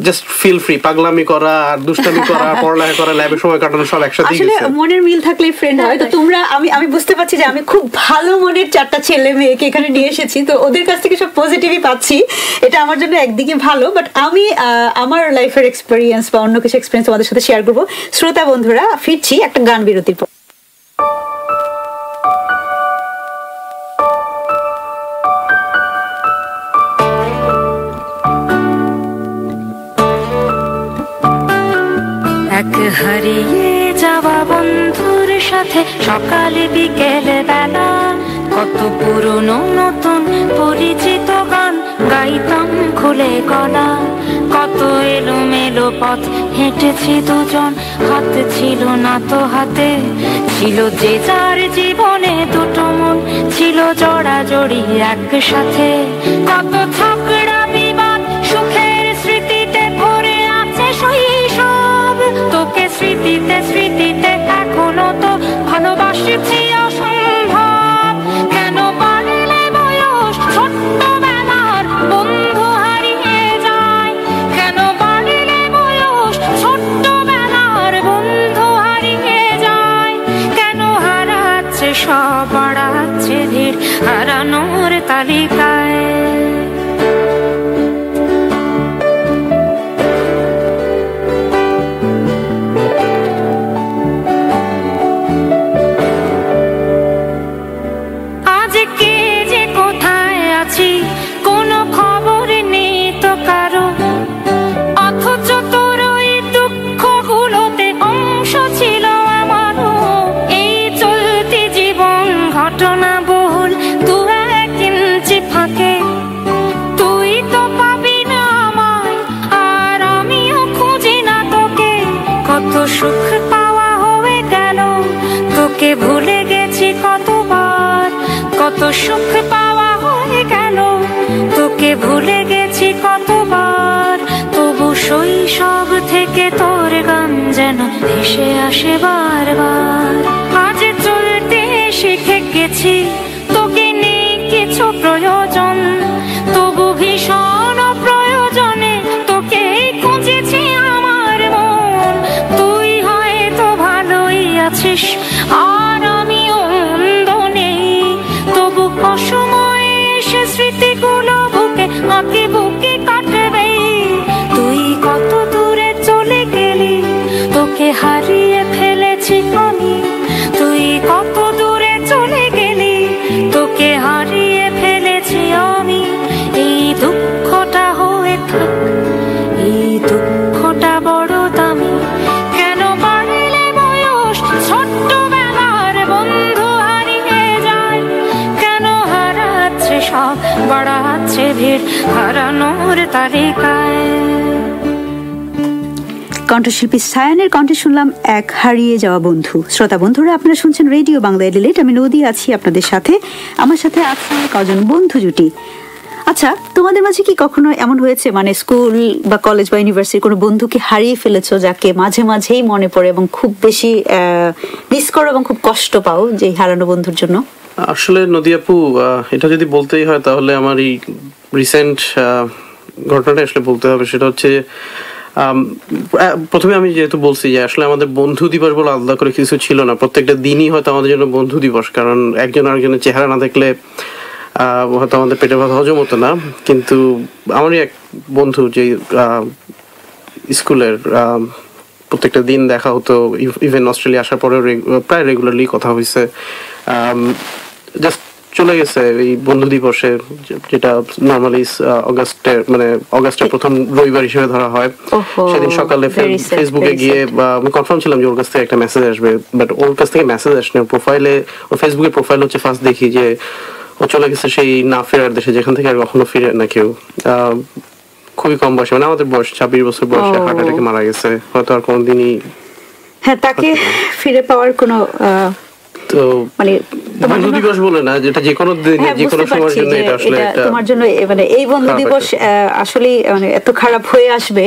জাস্ট ফিল ফ্রি, পাগলামি করা আর দুষ্টামি করা, পড়ালেখা করা, ল্যাবে সময় কাটানো সব একসাথে গেছে। আসলে মনের মিল থাকলে ফ্রেন্ড হয়। তো তোমরা, আমি বুঝতে পারছি যে আমি খুব ভালো মনের 4টা ছেলে মেয়েকে এখানে নিয়ে এসেছি, তো ওদের কাছ থেকে সব পজিটিভই পাচ্ছি, এটা আমার জন্য একদিকে ভালো। বাট আমি আমার লাইফের এক্সপেরিয়েন্স বা অন্য কিছু এক্সপেরিয়েন্স তোমাদের সাথে শেয়ার করবো। শ্রোতা বন্ধুরা, ফিরছি একটা গান বিরতির পর। এক হারিয়ে যাওয়া বন্ধুর সাথে সকালে বিকেলে বেলা কত পুরনো নতুন পরিচিত গান গাইতাম খুলে গলা। কত এলোমেলো পথ হেঁটেছি দুজন, হাত ছিল না তো হাতে, ছিল যে যার জীবনে দুটো মন, ছিল জড়াজড়ি একসাথে। কত ঝগড়া বিবাদ সুখের স্মৃতিতে ভরে আছে শৈশব, তোকে স্মৃতিতে স্মৃতিতে এখনো তো ভালোবাসছি অসম্ভব। কেন বাড়লে বয়স ছোট্টবেলার বন্ধু হারিয়ে যায়, কেন বাড়লে বয়স ছোট্টবেলার বন্ধু হারিয়ে যায়, কেন হারাচ্ছে সব বাড়াচ্ছে ধীর হারানোর তালিকায়। সুখ পাওয়া হয়ে গেল, তোকে ভুলে গেছি কতবার। কত সুখ পাওয়া হয়ে গেল, তোকে ভুলে গেছি কতবার। তবু শৈশব থেকে তোর গান যেন ভেসে আসে বারবার। আজ চলতে শিখে গেছি, তোকে নেই কিছু প্রয়োজন, তবু ভীষণ প্রয়োজনে তোকে খুঁজেছি আমার মন। তুই হয়তো ভালোই আছিস আর আমি অন্ধ নেই, তবু অসময়ে এসে স্মৃতিগুলো বুকে আঁকে বুকে কাটবে। তুই কত দূরে চলে গেলি, তোকে হারিয়ে ফেলেছি আমি। তুই কত দূরে চলে গেলি, তোকে হারিয়ে ফেলেছি আমি। এই দুঃখটা হয়ে থাক, এই দুঃখটা বড় দামি। কেন বাড়লে বয়স ছোট্টবেলার বন্ধু হারিয়ে যায়, কেন হারাচ্ছে সব বাড়াচ্ছে ভিড় হারানোর তালিকায়। কণ্ঠশিল্পী সায়ানের কণ্ঠে শুনলাম এক হারিয়ে যাওয়া বন্ধু। শ্রোতা বন্ধুরা, আপনারা শুনছেন রেডিও বাংলা এডিলেট। আমি নদী আছি আপনাদের সাথে। আমার সাথে আছে কজন বন্ধু জুটি। আচ্ছা, তোমাদের মাঝে কি কখনো এমন হয়েছে, মানে স্কুল বা কলেজ বা ইউনিভার্সিটির কোনো বন্ধুকে হারিয়ে ফেলেছো যাকে মাঝে মাঝেই মনে পড়ে এবং খুব বেশি মিস করো এবং খুব কষ্ট পাও যে হারানো বন্ধুর জন্য? আসলে নদী আপু, এটা যদি বলতেই হয় তাহলে আমার এই রিসেন্ট ঘটনাটা আসলে বলতে হবে। সেটা হচ্ছে, প্রথমে আমি যেহেতু বলছি যে আসলে আমাদের বন্ধু দিবস বলে আলাদা করে কিছু ছিল না, প্রত্যেকটা দিনই হয়তো আমাদের জন্য বন্ধু দিবস। কারণ একজন আরেকজনের চেহারা না দেখলে হয়তো আমাদের পেটে ভাত হজম হতো না। কিন্তু আমারই এক বন্ধু, যে স্কুলের প্রত্যেকটা দিন দেখা হতো, ইভেন অস্ট্রেলিয়া আসার পরেও প্রায় রেগুলারলি কথা হয়েছে, জাস্ট চলে গেছে এই বন্ধু দিবসে, যেটা নর্মালি অগাস্টের প্রথম রবিবার হিসেবে ধরা হয়। সেদিন সকালে ফেসবুকে গিয়ে আমি কনফার্ম ছিলাম যে ওর কাছ থেকে একটা মেসেজ আসবে, বাট ওর কাছ থেকে মেসেজ আসলে প্রোফাইলে, ওর ফেসবুকের প্রোফাইল হচ্ছে ফার্স্ট দেখি যে ও চলে গেছে সেই না ফেরার দেশে, যেখান থেকে আর কখনো ফিরে না কেউ। খুবই কম বয়সে, মানে আমাদের বয়স 26 বছর বয়সে হার্ট অ্যাটাকে মারা গেছে। হয়তো আর কোনোদিনই তাকে ফিরে পাওয়ার কোনো তো মানে বন্ধু দিবস বলে না, যেটা যে কোনো দিনে যে কোনো সময়ের জন্য এটা আসলে তোমার জন্য মানে এই বন্ধু দিবস আসলে মানে এত খারাপ হয়ে আসবে।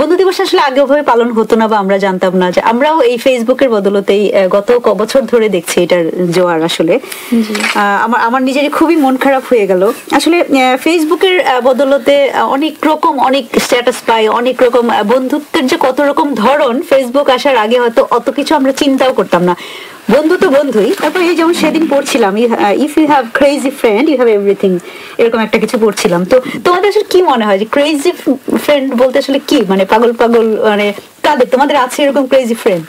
বন্ধু দিবস আসলে আগে ভাবে পালন হতো না বা আমরা জানতাম না, যে আমরাও এই ফেসবুকের বদলতেই গত বছর ধরে দেখছি এটার জোয়ার। আসলে আমার নিজেরই খুবই মন খারাপ হয়ে গেল। আসলে ফেসবুকের বদলতে অনেক রকম অনেক স্ট্যাটাস পাই, অনেক রকম বন্ধুত্বের যে কত রকম ধরন, ফেসবুক আসার আগে হয়তো অত কিছু আমরা চিন্তাও করতাম না। বন্ধু তো বন্ধুই। তারপর এই যেমন সেদিন পড়ছিলাম, if you have crazy friend you have everything, এরকম একটা কিছু পড়ছিলাম। তো তোমাদের আসলে কি মনে হয় যে ক্রেজি ফ্রেন্ড বলতে আসলে কি, মানে পাগল পাগল, মানে কাদের তোমাদের আছে এরকম ক্রেজি ফ্রেন্ড?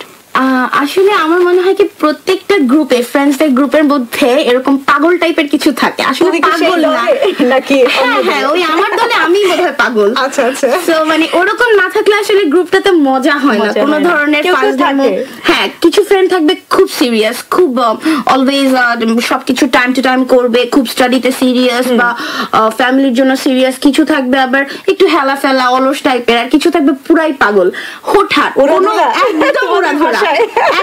আসলে আমার মনে হয় কি প্রত্যেকটা গ্রুপে, ফ্রেন্ডসদের গ্রুপের মধ্যে এরকম পাগল টাইপের কিছু থাকে। আসলে পাগল না নাকি? হ্যাঁ, ওই আমার দলে আমি বোধহয় পাগল। আচ্ছা আচ্ছা। তো মানে ওরকম না থাকলে আসলে গ্রুপটাতে মজা হয় না, কোনো ধরনের ফাজলামো। হ্যাঁ, কিছু ফ্রেন্ড থাকবে খুব সিরিয়াস, খুব অলওয়েজ সবকিছু টাইম টু টাইম করবে, খুব স্টাডিতে সিরিয়াস বা ফ্যামিলির জন্য সিরিয়াস। কিছু থাকবে আবার একটু হেলা ফেলা অলস টাইপের, আর কিছু থাকবে পুরাই পাগল, হঠাৎ একদম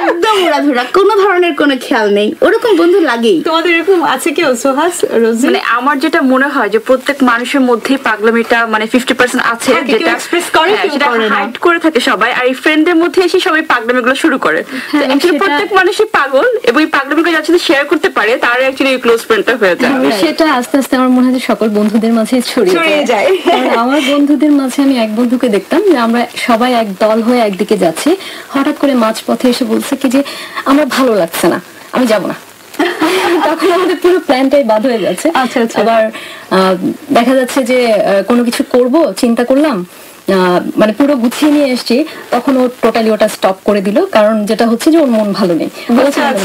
একদম উড়াধুরা, কোনো ধরনের কোনো খেয়াল নেই। ওরকম বন্ধু লাগেই। তোমাদের এরকম আছে কেউ? সোহাস, রোজি? মানে আমার যেটা মনে হয় যে প্রত্যেক মানুষের মধ্যেই পাগলামিটা মানে 50% আছে, যেটা এক্সপ্রেস করে, সেটা হাইড করে থাকে সবাই, আর এই ফ্রেন্ডদের মধ্যে এসে সবাই পাগলামিগুলো শুরু করে। তো অ্যাকচুয়ালি প্রত্যেক মানুষই পাগল, এবং এই পাগলামিগুলো যার সাথে শেয়ার করতে পারে তার অ্যাকচুয়ালি ক্লোজ ফ্রেন্ডটা হয়ে যায়। সেটা আস্তে আস্তে আমার মনে হয় সকল বন্ধুদের মাঝে ছড়িয়ে যায়। আমার বন্ধুদের মাঝে আমি এক বন্ধুকে দেখতাম যে আমরা সবাই এক দল হয়ে একদিকে যাচ্ছি, হঠাৎ করে মাঝপথে এসে বলছে কি যে আমার ভালো লাগছে না, আমি যাব না। তখন আমাদের পুরো প্ল্যানটাই বাদ হয়ে যাচ্ছে। আচ্ছা আচ্ছা। আবার দেখা যাচ্ছে যে কোনো কিছু করব চিন্তা করলাম, মানে পুরো গুছিয়ে নিয়ে এসছি, তখন ও টোটালি ওটা স্টপ করে দিল, কারণ যেটা হচ্ছে যে ওর মন ভালো নেই।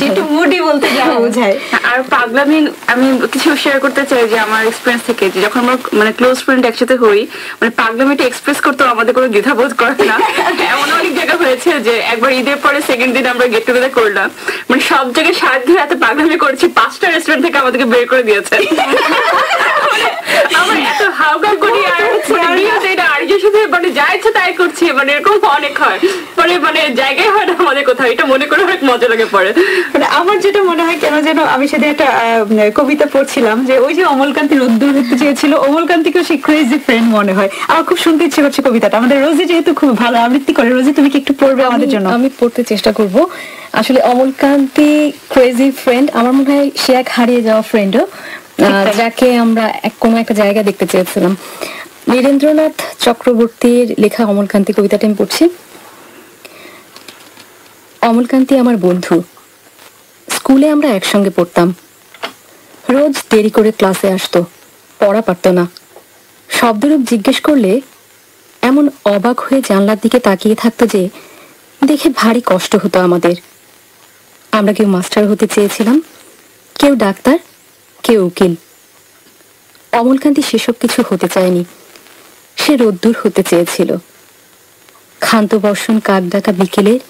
একটু মুডি বলতে যা বোঝায়। আর পাগলামি আমি কিছু শেয়ার করতে চাই যে আমার এক্সপিরিয়েন্স থেকে, যে যখন আমরা মানে ক্লোজ ফ্রেন্ড একসাথে হই, মানে পাগলামিটা এক্সপ্রেস করতে আমাদের কোনো দ্বিধাবোধ করে না। এমন অনেক জায়গা হয়েছে যে একবার ঈদের পরে সেকেন্ড দিন আমরা গেট টুগেদার করলাম, মানে সব জায়গায় সাত দিন এত পাগলামি করেছি, 5টা রেস্টুরেন্ট থেকে আমাদেরকে বের করে দিয়েছে। আমরা এত হাউকাউ করি, আর আরেকজনের সাথে মানে যা ইচ্ছা তাই করছি, মানে এরকম অনেক হয়, পরে মানে জায়গায় হয় না আমাদের কোথাও, এটা মনে করে অনেক মজা লাগে পরে। মানে আমার যেটা মনে হয় কেন যেন, আমি সেদিন একটা কবিতা পড়ছিলাম যে ওই যে অমলকান্তি রোদ্দুর হতে চেয়েছিল, অমলকান্তিকেও সেই ক্রেজি ফ্রেন্ড মনে হয়। আমার খুব শুনতে ইচ্ছে করছে কবিতাটা। আমাদের রোজি যেহেতু খুব ভালো আবৃত্তি করে, রোজি তুমি কি একটু পড়বে আমাদের জন্য? আমি পড়তে চেষ্টা করব। আসলে অমলকান্তি ক্রেজি ফ্রেন্ড, আমার মনে হয় সে এক হারিয়ে যাওয়া ফ্রেন্ডও, যাকে আমরা কোনো একটা জায়গা দেখতে চেয়েছিলাম। নীরেন্দ্রনাথ চক্রবর্তীর লেখা অমলকান্তি কবিতাটা আমি পড়ছি। অমলকান্তি আমার বন্ধু, স্কুলে আমরা একসঙ্গে পড়তাম, রোজ দেরি করে ক্লাসে আসতো, পড়া পারত না। শব্দরূপ জিজ্ঞেস করলে এমন অবাক হয়ে জানলার দিকে তাকিয়ে থাকতো যে দেখে ভারী কষ্ট হতো আমাদের। আমরা কেউ মাস্টার হতে চেয়েছিলাম, কেউ ডাক্তার, কেউ উকিল। অমলকান্তি সেসব কিছু হতে চায়নি, সে রোদ্দুর হতে চেয়েছিল। ক্ষান্ত বর্ষণ কাক ডাকা বিকেলের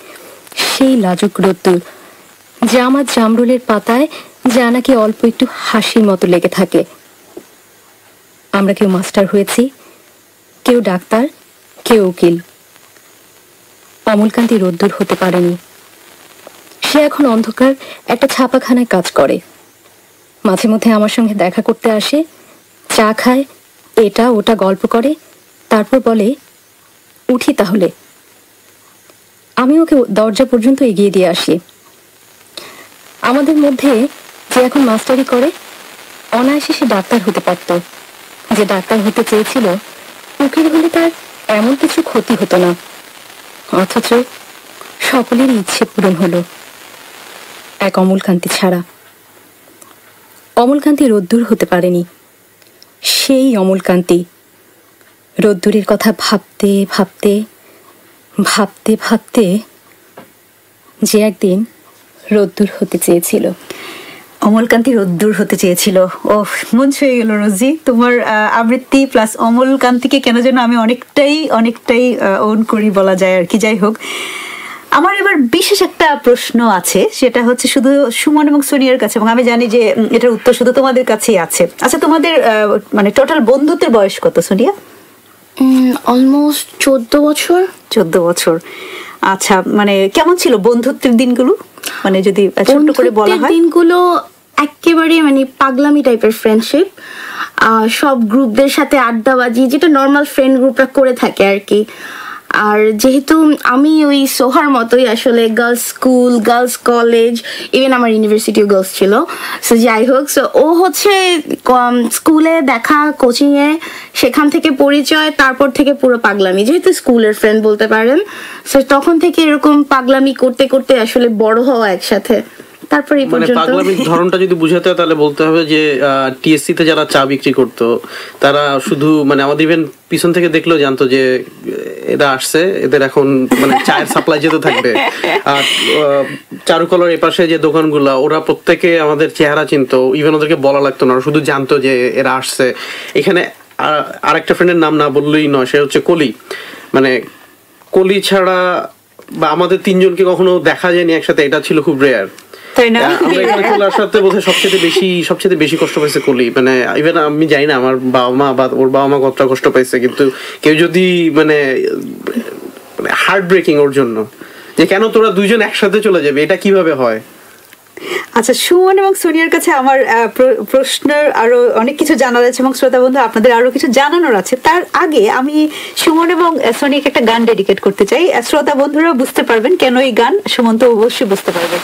সেই লাজুক রোদ্দুর, জামাত জামরুলের পাতায় যা নাকি অল্প একটু হাসির মতো লেগে থাকে। আমরা কেউ মাস্টার হয়েছি, কেউ ডাক্তার, কেউ উকিল। অমলকান্তি রোদ্দুর হতে পারেনি। সে এখন অন্ধকার একটা ছাপাখানায় কাজ করে। মাঝে মধ্যে আমার সঙ্গে দেখা করতে আসে, চা খায়, এটা ওটা গল্প করে, তারপর বলে উঠি তাহলে। আমি ওকে দরজা পর্যন্ত এগিয়ে দিয়ে আসি। আমাদের মধ্যে যে এখন মাস্টারি করে, অনায়াসে সে ডাক্তার হতে পারত। যে ডাক্তার হতে চেয়েছিল, উকিল হলে তার এমন কিছু ক্ষতি হতো না। অথচ সকলেরই ইচ্ছে পূরণ হলো, এক অমলকান্তি ছাড়া। অমলকান্তি রোদ্দুর হতে পারেনি। সেই অমলকান্তি রোদ্দুরের কথা ভাবতে ভাবতে ভাবতে ভাবতে যে একদিন রোদ্দুর হতে চেয়েছিল। অমলকান্তি রোদ্দুর হতে চেয়েছিল। ও মন ছুঁয়ে গেল রোজি, তোমার আবৃত্তি প্লাস অমলকান্তিকে কেন যেন আমি অনেকটাই ওন করি বলা যায় আর কি। যাই হোক, আমার এবার বিশেষ একটা প্রশ্ন আছে, সেটা হচ্ছে শুধু সুমন এবং সোনিয়ার কাছে, এবং আমি জানি যে এটার উত্তর শুধু তোমাদের কাছেই আছে। আচ্ছা, তোমাদের মানে টোটাল বন্ধুত্বের বয়স কত সোনিয়া? অলমোস্ট 14 বছর। 14 বছর। আচ্ছা, মানে কেমন ছিল বন্ধুত্বের দিনগুলো, মানে যদি ছোট্ট করে বলা হয়? দিনগুলো একেবারে মানে পাগলামি টাইপের ফ্রেন্ডশিপ। সব গ্রুপদের সাথে আড্ডাবাজি, যেটা নর্মাল ফ্রেন্ড গ্রুপরা করে থাকে আর কি। আর যেহেতু আমি ওই সোহার মতোই আসলে girls school, girls college, even আমার ইউনিভার্সিটিও গার্লস ছিল। সো যাই হোক, সো ও হচ্ছে স্কুলে দেখা, কোচিংয়ে, সেখান থেকে পরিচয়, তারপর থেকে পুরো পাগলামি, যেহেতু স্কুলের ফ্রেন্ড বলতে পারেন। সো তখন থেকে এরকম পাগলামি করতে করতে আসলে বড় হওয়া একসাথে। তারপর এই পর্যন্ত পাগলামির ধরনটা যদি বুঝাতে হয় তাহলে বলতে হবে যে টিএসসি তে যারা চা বিক্রি করতো তারা শুধু মানে আমাদের ইভেন পিছন থেকে দেখলেও জানতো যে এরা আসছে, এদের এখন মানে চায়ের সাপ্লাই যেতে থাকবে। আর চারুকলার এপাশে যে দোকানগুলো, ওরা প্রত্যেকে আমাদের চেহারা চিনতো, ইভেন ওদেরকে বলা লাগতো না, ওরা শুধু জানতো যে এরা আসছে। এখানে আরেকটা ফ্রেন্ডের নাম না বললেই নয়, সে হচ্ছে কলি। মানে কলি ছাড়া বা আমাদের তিনজনকে কখনো দেখা যায়নি একসাথে, এটা ছিল খুব রেয়ার। আমরা এখানে চলে আসাতে বোধহয় সবচেয়ে বেশি কষ্ট পাইছে কলি। মানে ইভেন আমি জানি না আমার বাবা মা বা ওর বাবা মা কতটা কষ্ট পাইছে, কিন্তু কেউ যদি মানে হার্ট ব্রেকিং ওর জন্য, যে কেন তোরা দুইজন একসাথে চলে যাবে, এটা কিভাবে হয়। আচ্ছা, সুমন এবং সোনিয়ার কাছে আমার প্রশ্নের আরো অনেক কিছু জানার আছে, এবং শ্রোতা বন্ধু আপনাদের আরো কিছু জানানোর আছে। তার আগে আমি সুমন এবং সোনিয়াকে একটা গান ডেডিকেট করতে চাই। শ্রোতা বন্ধুরা বুঝতে পারবেন কেন এই গান, সুমন তো অবশ্যই বুঝতে পারবে।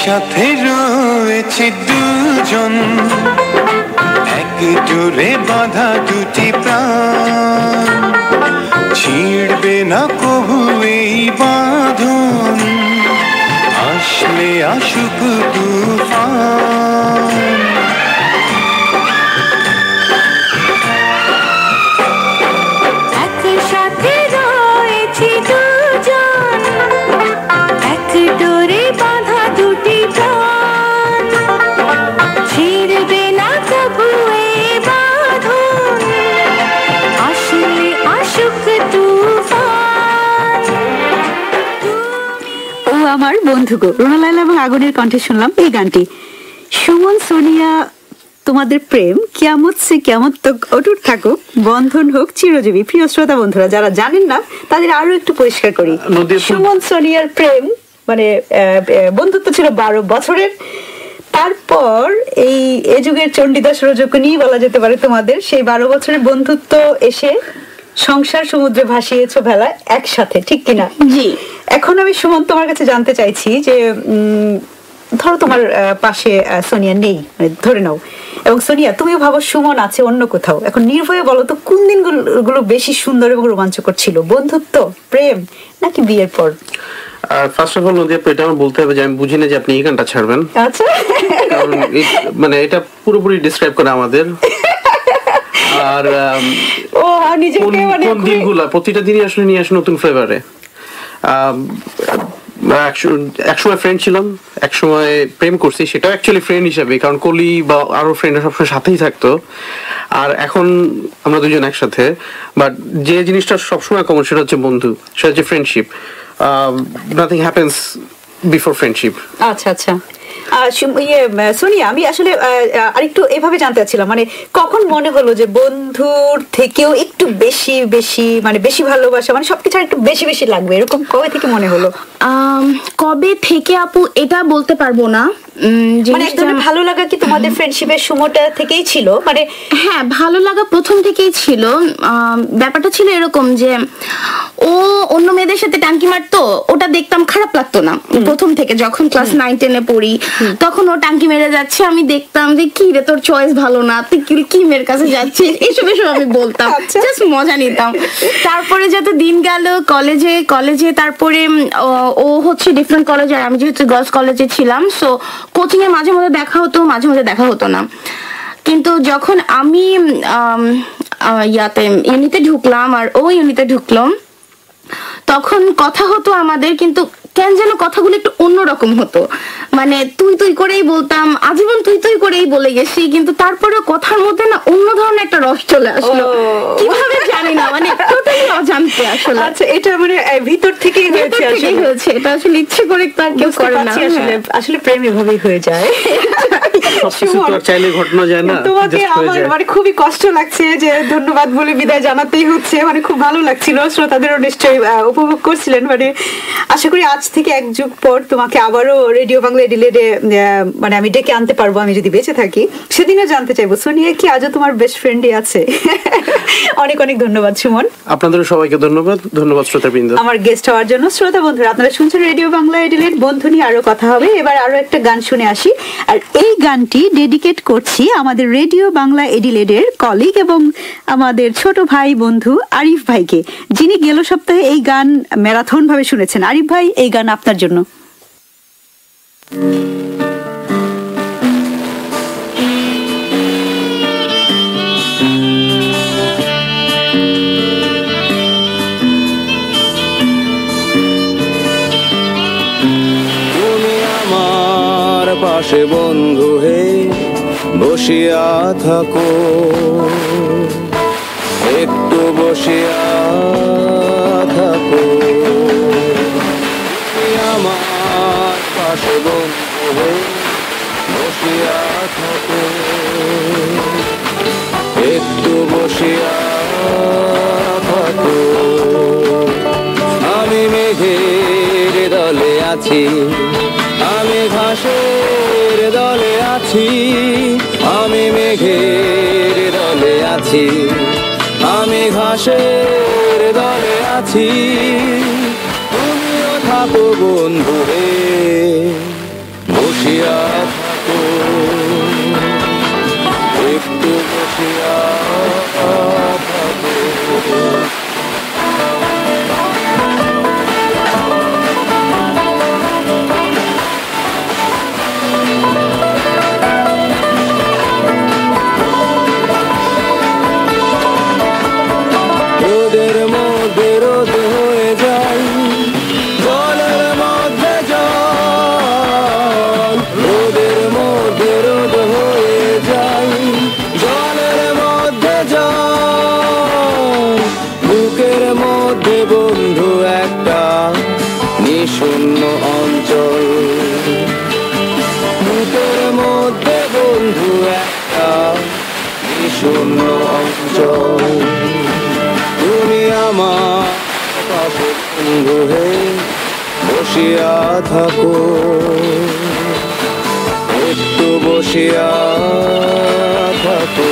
একসাথে রয়েছে দুজন, এক জোরে বাঁধা দুটি প্রাণ, ছিড়বে না কবু এই বাঁধন, আসলে আসুক তুফান। একসাথে রয়েছে দুজন, এক ডোরে বাঁধা দুটি প্রাণ, ছিড়বে না কবু এই বাঁধন, আসলে আসুক তুফান। ও আমার বন্ধু গো, রুনা লায়লা এবং আগুনের কণ্ঠে শুনলাম এই গানটি। সুমন সোনিয়া, তোমাদের প্রেম কিয়ামত সে কিয়ামত তক অটুট থাকুক, বন্ধন হোক চিরজীবী। প্রিয় শ্রোতা বন্ধুরা, যারা জানেন না তাদের আরো একটু পরিষ্কার করি। সুমন সোনিয়ার প্রেম মানে বন্ধুত্ব ছিল 12 বছরের। তারপর এই এ যুগের চণ্ডীদাস রজকিনী বলা যেতে পারে তোমাদের সেই 12 বছরের বন্ধুত্ব এসে সংসার সমুদ্রে ভাসিয়েছো ভেলা একসাথে, ঠিক কিনা? জি। এখন আমি সুমন তোমার কাছে জানতে চাইছি যে ধরো তোমার পাশে সোনিয়া নেই, মানে ধরে নাও, এবং সোনিয়া তুমিও ভাবো সুমন আছে অন্য কোথাও, এখন নির্ভয়ে বলো তো কোন দিনগুলো বেশি সুন্দর এবং রোমাঞ্চকর ছিল, বন্ধুত্ব, প্রেম নাকি বিয়ের পর? ফার্স্ট অফ অল নদী আপু, এটা আমার বলতে হবে যে আমি বুঝি না যে আপনি এই গানটা ছাড়বেন। আচ্ছা, কারণ মানে এটা পুরোপুরি ডিসক্রাইব করে আমাদের। আর ও নিজেকে মানে কোন দিনগুলা, প্রতিটা দিনই আসলে নিয়ে আসে নতুন ফ্লেভারে। একসময় ফ্রেন্ড ছিলাম, একসময় প্রেম করছি, সেটাও অ্যাকচুয়ালি ফ্রেন্ড হিসাবে, কারণ কলি বা আরো ফ্রেন্ডরা সবসময় সাথেই থাকতো। আর এখন আমরা দুজন একসাথে, বাট যে জিনিসটা সবসময় কমন সেটা হচ্ছে বন্ধু, সেটা হচ্ছে friendship. Nothing happens before friendship. আচ্ছা আচ্ছা, সোনিয়া আমি আসলে আরেকটু এভাবে জানতে চাচ্ছিলাম, মানে কখন মনে হলো যে বন্ধুর থেকেও একটু বেশি বেশি মানে বেশি ভালোবাসা, মানে সবকিছু একটু বেশি বেশি লাগবে, এরকম কবে থেকে মনে হলো? কবে থেকে আপু এটা বলতে পারবো না, মানে একদম ভালো লাগা কি তোমাদের ফ্রেন্ডশিপের সময়টা থেকেই ছিল? মানে হ্যাঁ, ভালো লাগা প্রথম থেকেই ছিল। ব্যাপারটা ছিল এরকম যে ও অন্য মেয়েদের সাথে টাঙ্কি মারতো, ওটা দেখতাম খারাপ লাগতো না প্রথম থেকে। যখন ক্লাস 9-10 পড়ি তখন ও টাঙ্কি মেরে যাচ্ছে, আমি দেখতাম যে কি রে তোর চয়েস ভালো না, তুই কি মেয়ের কাছে যাচ্ছিস, এসব আমি বলতাম, জাস্ট মজা নিতাম। তারপরে যত দিন গেল কলেজে তারপরে ও হচ্ছে ডিফারেন্ট কলেজ, আর আমি যেহেতু গার্লস কলেজে ছিলাম, সো কোচিং এ মাঝে মাঝে দেখা হতো, মাঝে মাঝে দেখা হতো না। কিন্তু যখন আমি ইউনিতে ঢুকলাম আর ও ইউনিতে ঢুকলাম, তখন কথা হতো আমাদের, কিন্তু কেন যেন কথাগুলো একটু অন্যরকম হতো, মানে তুই করেই বলতাম, আজীবন তুই করেই বলে গেছি, কিন্তু তারপরে কথার মধ্যে না অন্য ধরনের একটা রস চলে আসলো, কিভাবে জানি না, মানে টোটালি অজান্তে আসলে। আচ্ছা, এটা মানে ভিতর থেকেই হয়েছে, এটা আসলে ইচ্ছে করে তার কেউ করে না, আসলে প্রেম এভাবেই হয়ে যায়। চাইলে ঘটনা যায় না। তোমাকে আমার মানে খুবই কষ্ট লাগছে যে ধন্যবাদ বলে বিদায় জানাতেই হচ্ছে, মানে খুব ভালো লাগছিল, শ্রোতাদেরও নিশ্চয়ই উপভোগ করছিলেন। মানে আশা করি আজ থেকে 1 যুগ পর তোমাকে আবারও রেডিও বাংলা এডিলেডে মানে আমি ডেকে আনতে পারবো, আমি যদি বেঁচে থাকি সেদিনও জানতে চাইবো সোনিয়া কি আজও তোমার বেস্ট ফ্রেন্ডই আছে? অনেক অনেক ধন্যবাদ সুমন, আপনাদের সবাইকে ধন্যবাদ শ্রোতাবৃন্দ আমার গেস্ট হওয়ার জন্য। শ্রোতা বন্ধুরা, আপনারা শুনছেন রেডিও বাংলা এডিলেড, বন্ধু নিয়ে আরো কথা হবে। এবার আরো একটা গান শুনে আসি, আর এই গানটি ডেডিকেট করছি আমাদের রেডিও বাংলা এডিলেডের কলিগ এবং আমাদের ছোট ভাই বন্ধু আরিফ ভাইকে, যিনি গেল সপ্তাহে এই গান ম্যারাথন ভাবে শুনেছেন। আরিফ ভাই, এই গান আপনার জন্য। তুমি আমার পাশে বন্ধু হে বসিয়া থাকো, একটু বসিয়া থাকো, আমার পাশে বন্ধু হে বসিয়া থাকো, একটু বসিয়া থাকো। আমি মেঘের দলে আছি, আমি ঘাসের দলে আছি, আমি মেঘের দলে আছি, আমি ঘাসের দলে আছি, তুমিও থাকো বন্ধু হে বসিয়া থাকো, একটু বসিয়া থাকো। রোদের মধ্যে রোদ হয়ে যাই, জলের মধ্যে জল, রোদের মধ্যে রোদ হয়ে যাই, জলের মধ্যে জল, বুকের মধ্যে বন্ধু একটা নিশূন্য অঞ্চল, বুকের মধ্যে বন্ধু একটা নিশূন্য অঞ্চল। তুমি আমার পাশে বন্ধু হে বসিয়া থাকো, একটু বসিয়া থাকো।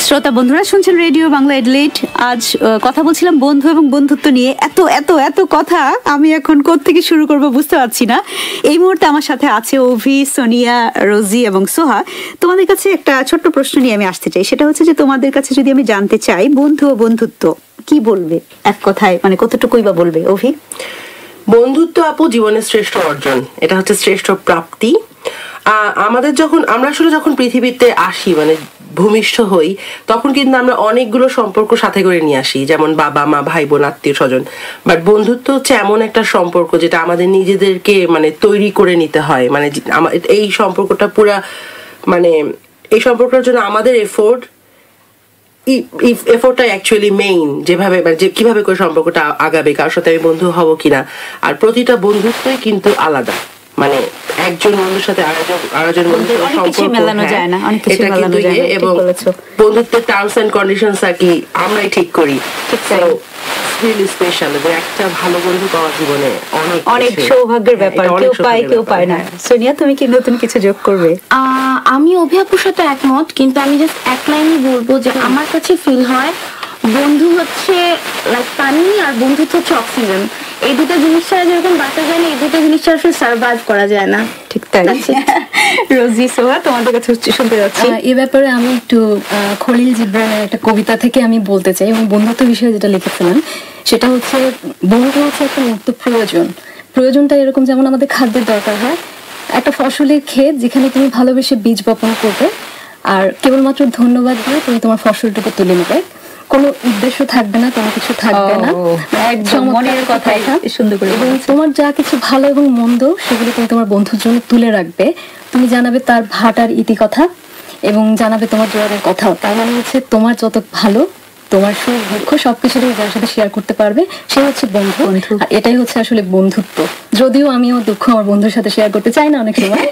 শ্রোতা বন্ধুরা শুনছেন রেডিও বাংলা এডলেট। আজ কথা বলছিলাম বন্ধু এবং বন্ধুত্ব নিয়ে। এত এত এত কথা আমি এখন কোত্থেকে শুরু করব বুঝতে পারছি না। এই মুহূর্তে আমার সাথে আছে অভি, সোনিয়া, রোজি এবং সোহা। তোমাদের কাছে একটা ছোট্ট প্রশ্ন নিয়ে আমি আসতে চাই, সেটা হচ্ছে যে তোমাদের কাছে যদি আমি জানতে চাই বন্ধু ও বন্ধুত্ব কি বলবে এক কথায়, মানে কতটুকুই বা বলবে? অভি? বন্ধুত্ব আপু জীবনের শ্রেষ্ঠ অর্জন, এটা হচ্ছে শ্রেষ্ঠ প্রাপ্তি। আমাদের আমরা আসলে যখন পৃথিবীতে আসি, মানে ভূমিষ্ঠ হই, তখন কিন্তু আমরা অনেকগুলো সম্পর্ক সাথে করে নিয়ে আসি, যেমন বাবা মা, ভাই বোন, আত্মীয় স্বজন। বাট বন্ধুত্ব হচ্ছে এমন একটা সম্পর্ক যেটা আমাদের নিজেদেরকে মানে তৈরি করে নিতে হয়। মানে এই সম্পর্কটা পুরা, মানে এই সম্পর্কটার জন্য আমাদের এফোর্টটা অ্যাকচুয়ালি মেইন, যেভাবে মানে যে কিভাবে করে সম্পর্কটা আগাবে, কারোর সাথে আমি বন্ধু হব কিনা। আর প্রতিটা বন্ধুত্বই কিন্তু আলাদা, মানে একজন বন্ধুর সাথে আরেকজন বন্ধুর সম্পর্ক এটা কিন্তু এবং বন্ধুত্বের টার্মস এন্ড কন্ডিশনস আর কি আমরাই ঠিক করি। রিয়েলি স্পেশাল, একটা ভালো বন্ধু পাওয়া জীবনে অনেক সৌভাগ্যের ব্যাপার, কেউ পায় কেউ পায় না। সোনিয়া, তুমি কি নতুন কিছু যোগ করবে? আমি অভি আপুর সাথে একমত, কিন্তু আমি জাস্ট এক লাইনই বলবো যে আমার কাছে ফিল হয় বন্ধু হচ্ছে লাইক পানি আর বন্ধুত্ব হচ্ছে অক্সিজেন। এই দুটো জিনিস ছাড়া যেরকম বাঁচা যায় না, এই দুটো জিনিস ছাড়া আসলে সার্ভাইভ করা যায় না। ঠিক তাই। রোজি, সোহা, তোমাদের কাছে শুনতে যাচ্ছি। এই ব্যাপারে আমি একটু খলিল জিবরানের একটা কবিতা থেকে আমি বলতে চাই, এবং বন্ধুত্ব বিষয়ে যেটা লিখেছিলাম সেটা হচ্ছে বন্ধু হচ্ছে একটা মুক্ত প্রয়োজনটা এরকম যেমন আমাদের খাদ্যের দরকার হয়, একটা ফসলের ক্ষেত যেখানে তুমি ভালোবেসে বীজ বপন করবে আর কেবলমাত্র ধন্যবাদ দিয়ে তুমি তোমার ফসলটুকু তুলে নেবে, কোনো উদ্দেশ্য থাকবে না, কোনো কিছু থাকবে না, একদম মনের কথাই সুন্দর করে। এবং তোমার যা কিছু ভালো এবং মন্দ সেগুলো তুমি তোমার বন্ধুর জন্য তুলে রাখবে, তুমি জানাবে তার ভাটার ইতিকথা এবং জানাবে তোমার জোয়ারের কথাও। তার মানে হচ্ছে তোমার যত ভালো, তোমার সুখ দুঃখ সবকিছু যার সাথে শেয়ার করতে পারবে সে হচ্ছে বন্ধু। আর এটাই হচ্ছে আসলে বন্ধুত্ব। যদিও আমিও দুঃখ আমার বন্ধুর সাথে শেয়ার করতে চাই না অনেক সময়,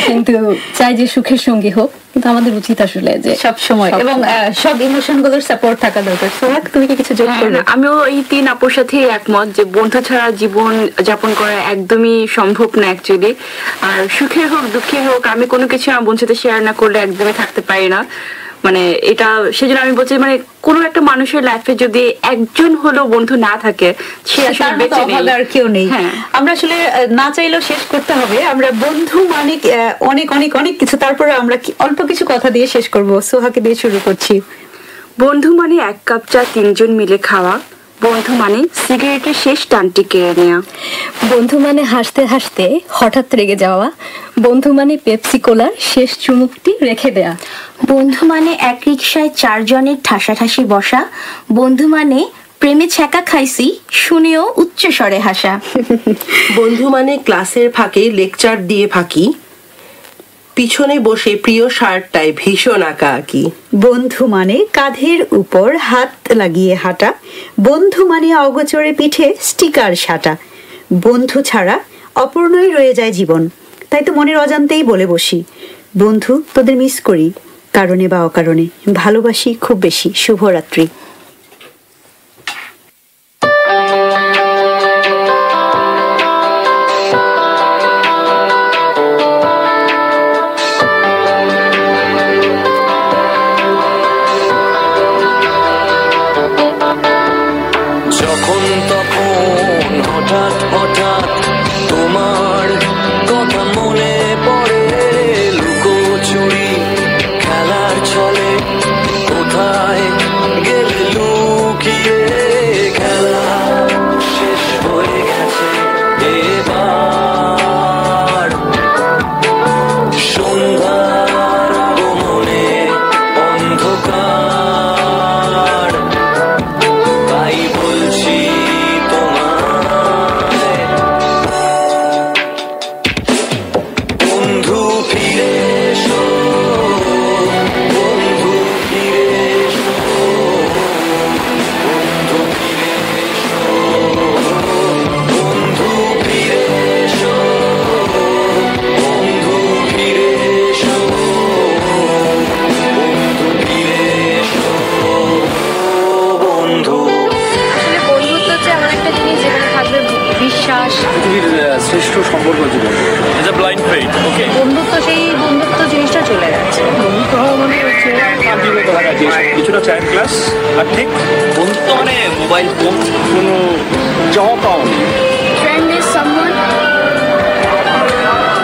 কিন্তু চাই যে সুখের সঙ্গী হোক, কিন্তু আমাদের উচিত আসলে যে সব সময় এবং সব ইমোশন গুলোর সাপোর্ট থাকা দরকার। সোহাগ, তুমি কি কিছু যোগ করবে? আমিও এই তিন আপুর সাথে একমত যে বন্ধু ছাড়া জীবন যাপন করা একদমই সম্ভব না অ্যাকচুয়ালি। আর সুখের হোক দুঃখের হোক, আমি কোনো কিছু আমার বোনের সাথে শেয়ার না করলে একদমই থাকতে পারি না। মানে এটা সেজন্য আমি বলছি, মানে কোনো একটা মানুষের লাইফে যদি একজন হলেও বন্ধু না থাকে সে আসলে বেঁচে নেই, আর কেউ নেই। আমরা আসলে না চাইলেও শেষ করতে হবে। আমরা বন্ধু মানে অনেক অনেক অনেক কিছু, তারপরে আমরা অল্প কিছু কথা দিয়ে শেষ করব। সোহাকে দিয়ে শুরু করছি। বন্ধু মানে এক কাপ চা তিনজন মিলে খাওয়া, বন্ধু মানে সিগারেটের শেষ টানটি কেড়ে নেওয়া, বন্ধু মানে হাসতে হাসতে হঠাৎ রেগে যাওয়া, বন্ধু মানে পেপসি কোলার শেষ চুমুকটি রেখে দেয়া, বন্ধু মানে এক রিকশায় চারজনের ঠাসাঠাসি বসা, বন্ধু মানে প্রেমে ছ্যাঁকা খাইছি শুনেও উচ্চ স্বরে হাসা, বন্ধু মানে ক্লাসের ফাঁকে লেকচার দিয়ে ফাঁকি, পিছনে বসে প্রিয় শার্টটায় ভীষণ আঁকা আঁকি, বন্ধু মানে কাঁধের উপর হাত লাগিয়ে হাঁটা, বন্ধু মানে অগোচরে পিঠে স্টিকার সাটা, বন্ধু ছাড়া অপূর্ণই রয়ে যায় জীবন, তাই তো মনের অজান্তেই বলে বসি, বন্ধু তোদের মিস করি কারণে বা অকারণে, ভালোবাসি খুব বেশি। শুভরাত্রি। শ্রেষ্ঠ সম্পর্ক জীবন। It's a blind faith. Okay, বন্ধুত্ব সেই বন্ধুত্ব জিনিসটা চলে গেছে। বন্ধুত্ব হওয়া মানে হচ্ছে শান্তিমতো থাকা, যে কিছুটা চায়ের ক্লাস। আর ঠিক বন্ধুত্ব মানে মোবাইল ফোন, কোনো চাওয়া পাওয়া নেই। ফ্রেন্ড ইজ সামওয়ান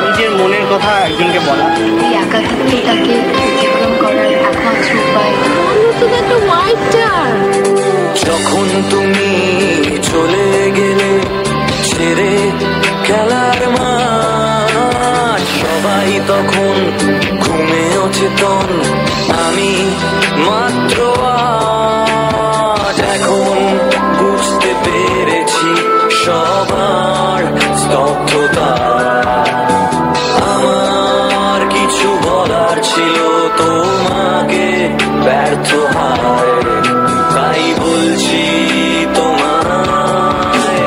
নিজের মনের কথা একজনকে বলা, এই একাকিত্বটাকে অতিক্রম করার একমাত্র উপায়। বন্ধুত্ব একটা হোয়াইট টার্ম। যখন তুমি চলে গেলে ছেড়ে খেলার মাঠ, সবাই তখন ঘুমে অচেতন, আমি মাত্র আজ। এখন বুঝতে পেরেছি সবার স্তব্ধতা, আমার কিছু বলার ছিল তোমাকে ব্যর্থ হয়, তাই বলছি তোমায়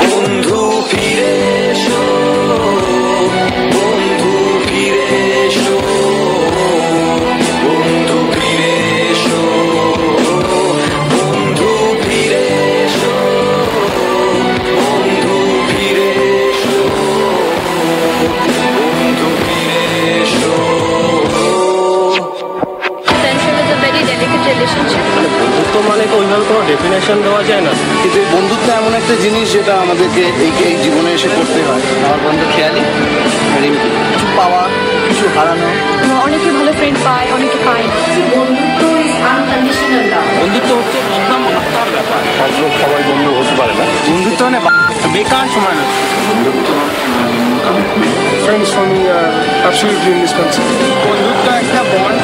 বন্ধু ফিরে এসো, বন্ধু ফিরে এসো, বন্ধু ফিরে এসো, বন্ধু ফিরে এসো, বন্ধু ফিরে এসো, বন্ধু ফিরে এসো। বন্ধুত্ব মানে তো ওইভাবে কোনো ডেফিনেশন দেওয়া যায় না, কিন্তু এই বন্ধুত্ব এমন একটা জিনিস যেটা আমাদেরকে এই জীবনে এসে করতে হয়। আমার বন্ধু খেয়ালি, কিছু পাওয়া, কিছু হারানো। অনেকে ভালো ফ্রেন্ড পায়, অনেকে পায় না। বন্ধুত্ব ইজ আনকন্ডিশনাল লাভ। বন্ধুত্ব হচ্ছে বদনাম হত্যার ব্যাপার। সব লোক সবাই বন্ধু হতে পারে না। বন্ধুত্ব মানে বেকার সময় না। Friends for me are absolutely indispensable. বন্ধুত্ব একটা bond,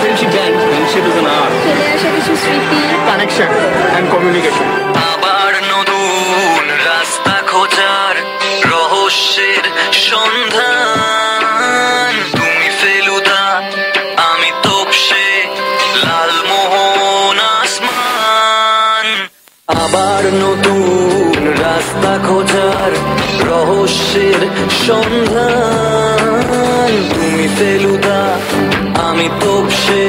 friendship band, friendship is an art. ফেলে আসা কিছু স্মৃতি, কানেকশন এন্ড কমিউনিকেশন। আবার নতুন রাস্তা খোঁজার রহস্যের সন্ধান, তুমি ফেলুদা আমি তোপসে লালমোহন আসমান। আবার নতুন রাস্তা খোঁজার রহস্যের সন্ধান, তুমি ফেলুদা আমি তোপসে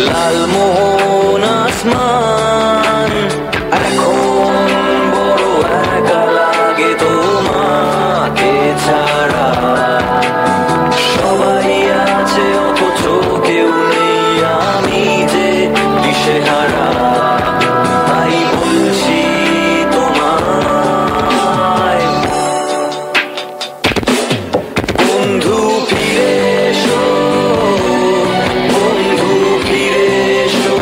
লালমোহন আসমান। এখন বড় একা লাগে তোমাকে ছাড়া, সবাই আছে অথচ কেউ নেই, আমি যে দিশেহারা, তাই বলছি তোমায় বন্ধু ফিরে এসো, বন্ধু ফিরে এসো,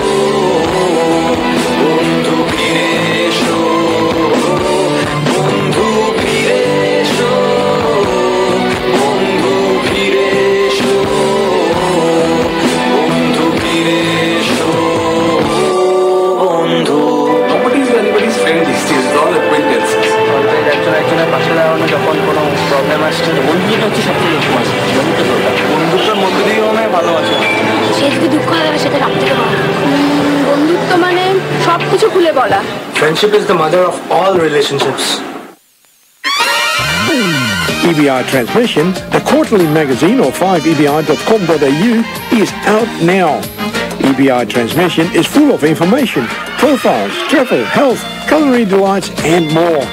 বন্ধু ফিরে এসো, বন্ধু ফিরে এসো, বন্ধু ফিরে এসো, বন্ধু ফিরে এসো, বন্ধু। Nobody's anybody's friend these days, they're all acquaintances. একজন একজনের পাশে দাঁড়ানো যখন কোনো প্রবলেম আসছে, বন্ধুটা হচ্ছে সবচেয়ে লক্ষ্য আছে। বন্ধুত্বের মধ্যে দিয়েও অনেক ভালোবাসা। সে যদি দুঃখ লাগে সেটা রাখতে পারে। বন্ধুত্ব মানে সবকিছু খুলে বলা। Friendship is the mother of all relationships. EBI Transmission, the quarterly magazine of 5ebi.com.au is out now. EBI Transmission is full of information, profiles, travel, health, culinary delights and more.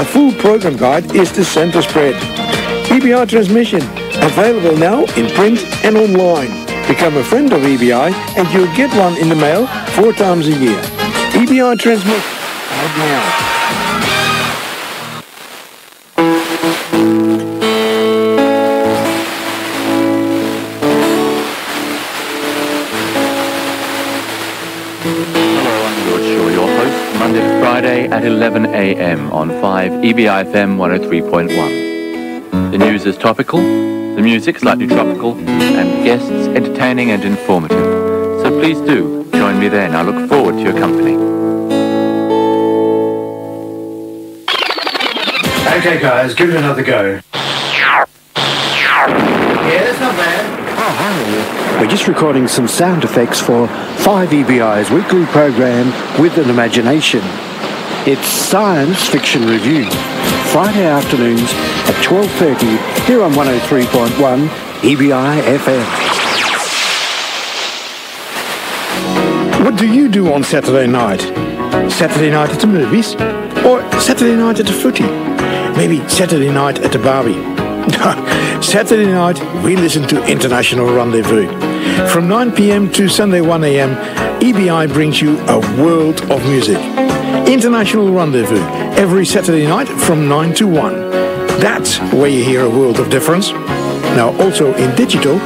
A full program guide is the center spread. EBI Transmission, available now in print and online. Become a friend of EBI and you'll get one in the mail 4 times a year. EBI Transmission, out now. Monday to Friday at 11 a.m. on 5 EBI FM 103.1. The news is topical, the music slightly tropical, and guests entertaining and informative. So please do join me then. I look forward to your company. Okay guys, give it another go. Yeah, that's not bad. We're just recording some sound effects for 5EBI's weekly program With an Imagination. It's Science Fiction Review, Friday afternoons at 12:30 here on 103.1 EBI FM. What do you do on Saturday night? Saturday night at the movies? Or Saturday night at the footy? Maybe Saturday night at the Barbie? Saturday night, we listen to International Rendezvous. From 9 p.m. to Sunday 1 a.m., EBI brings you a world of music. International Rendezvous, every Saturday night from 9 to 1. That's where you hear a world of difference. Now also in digital,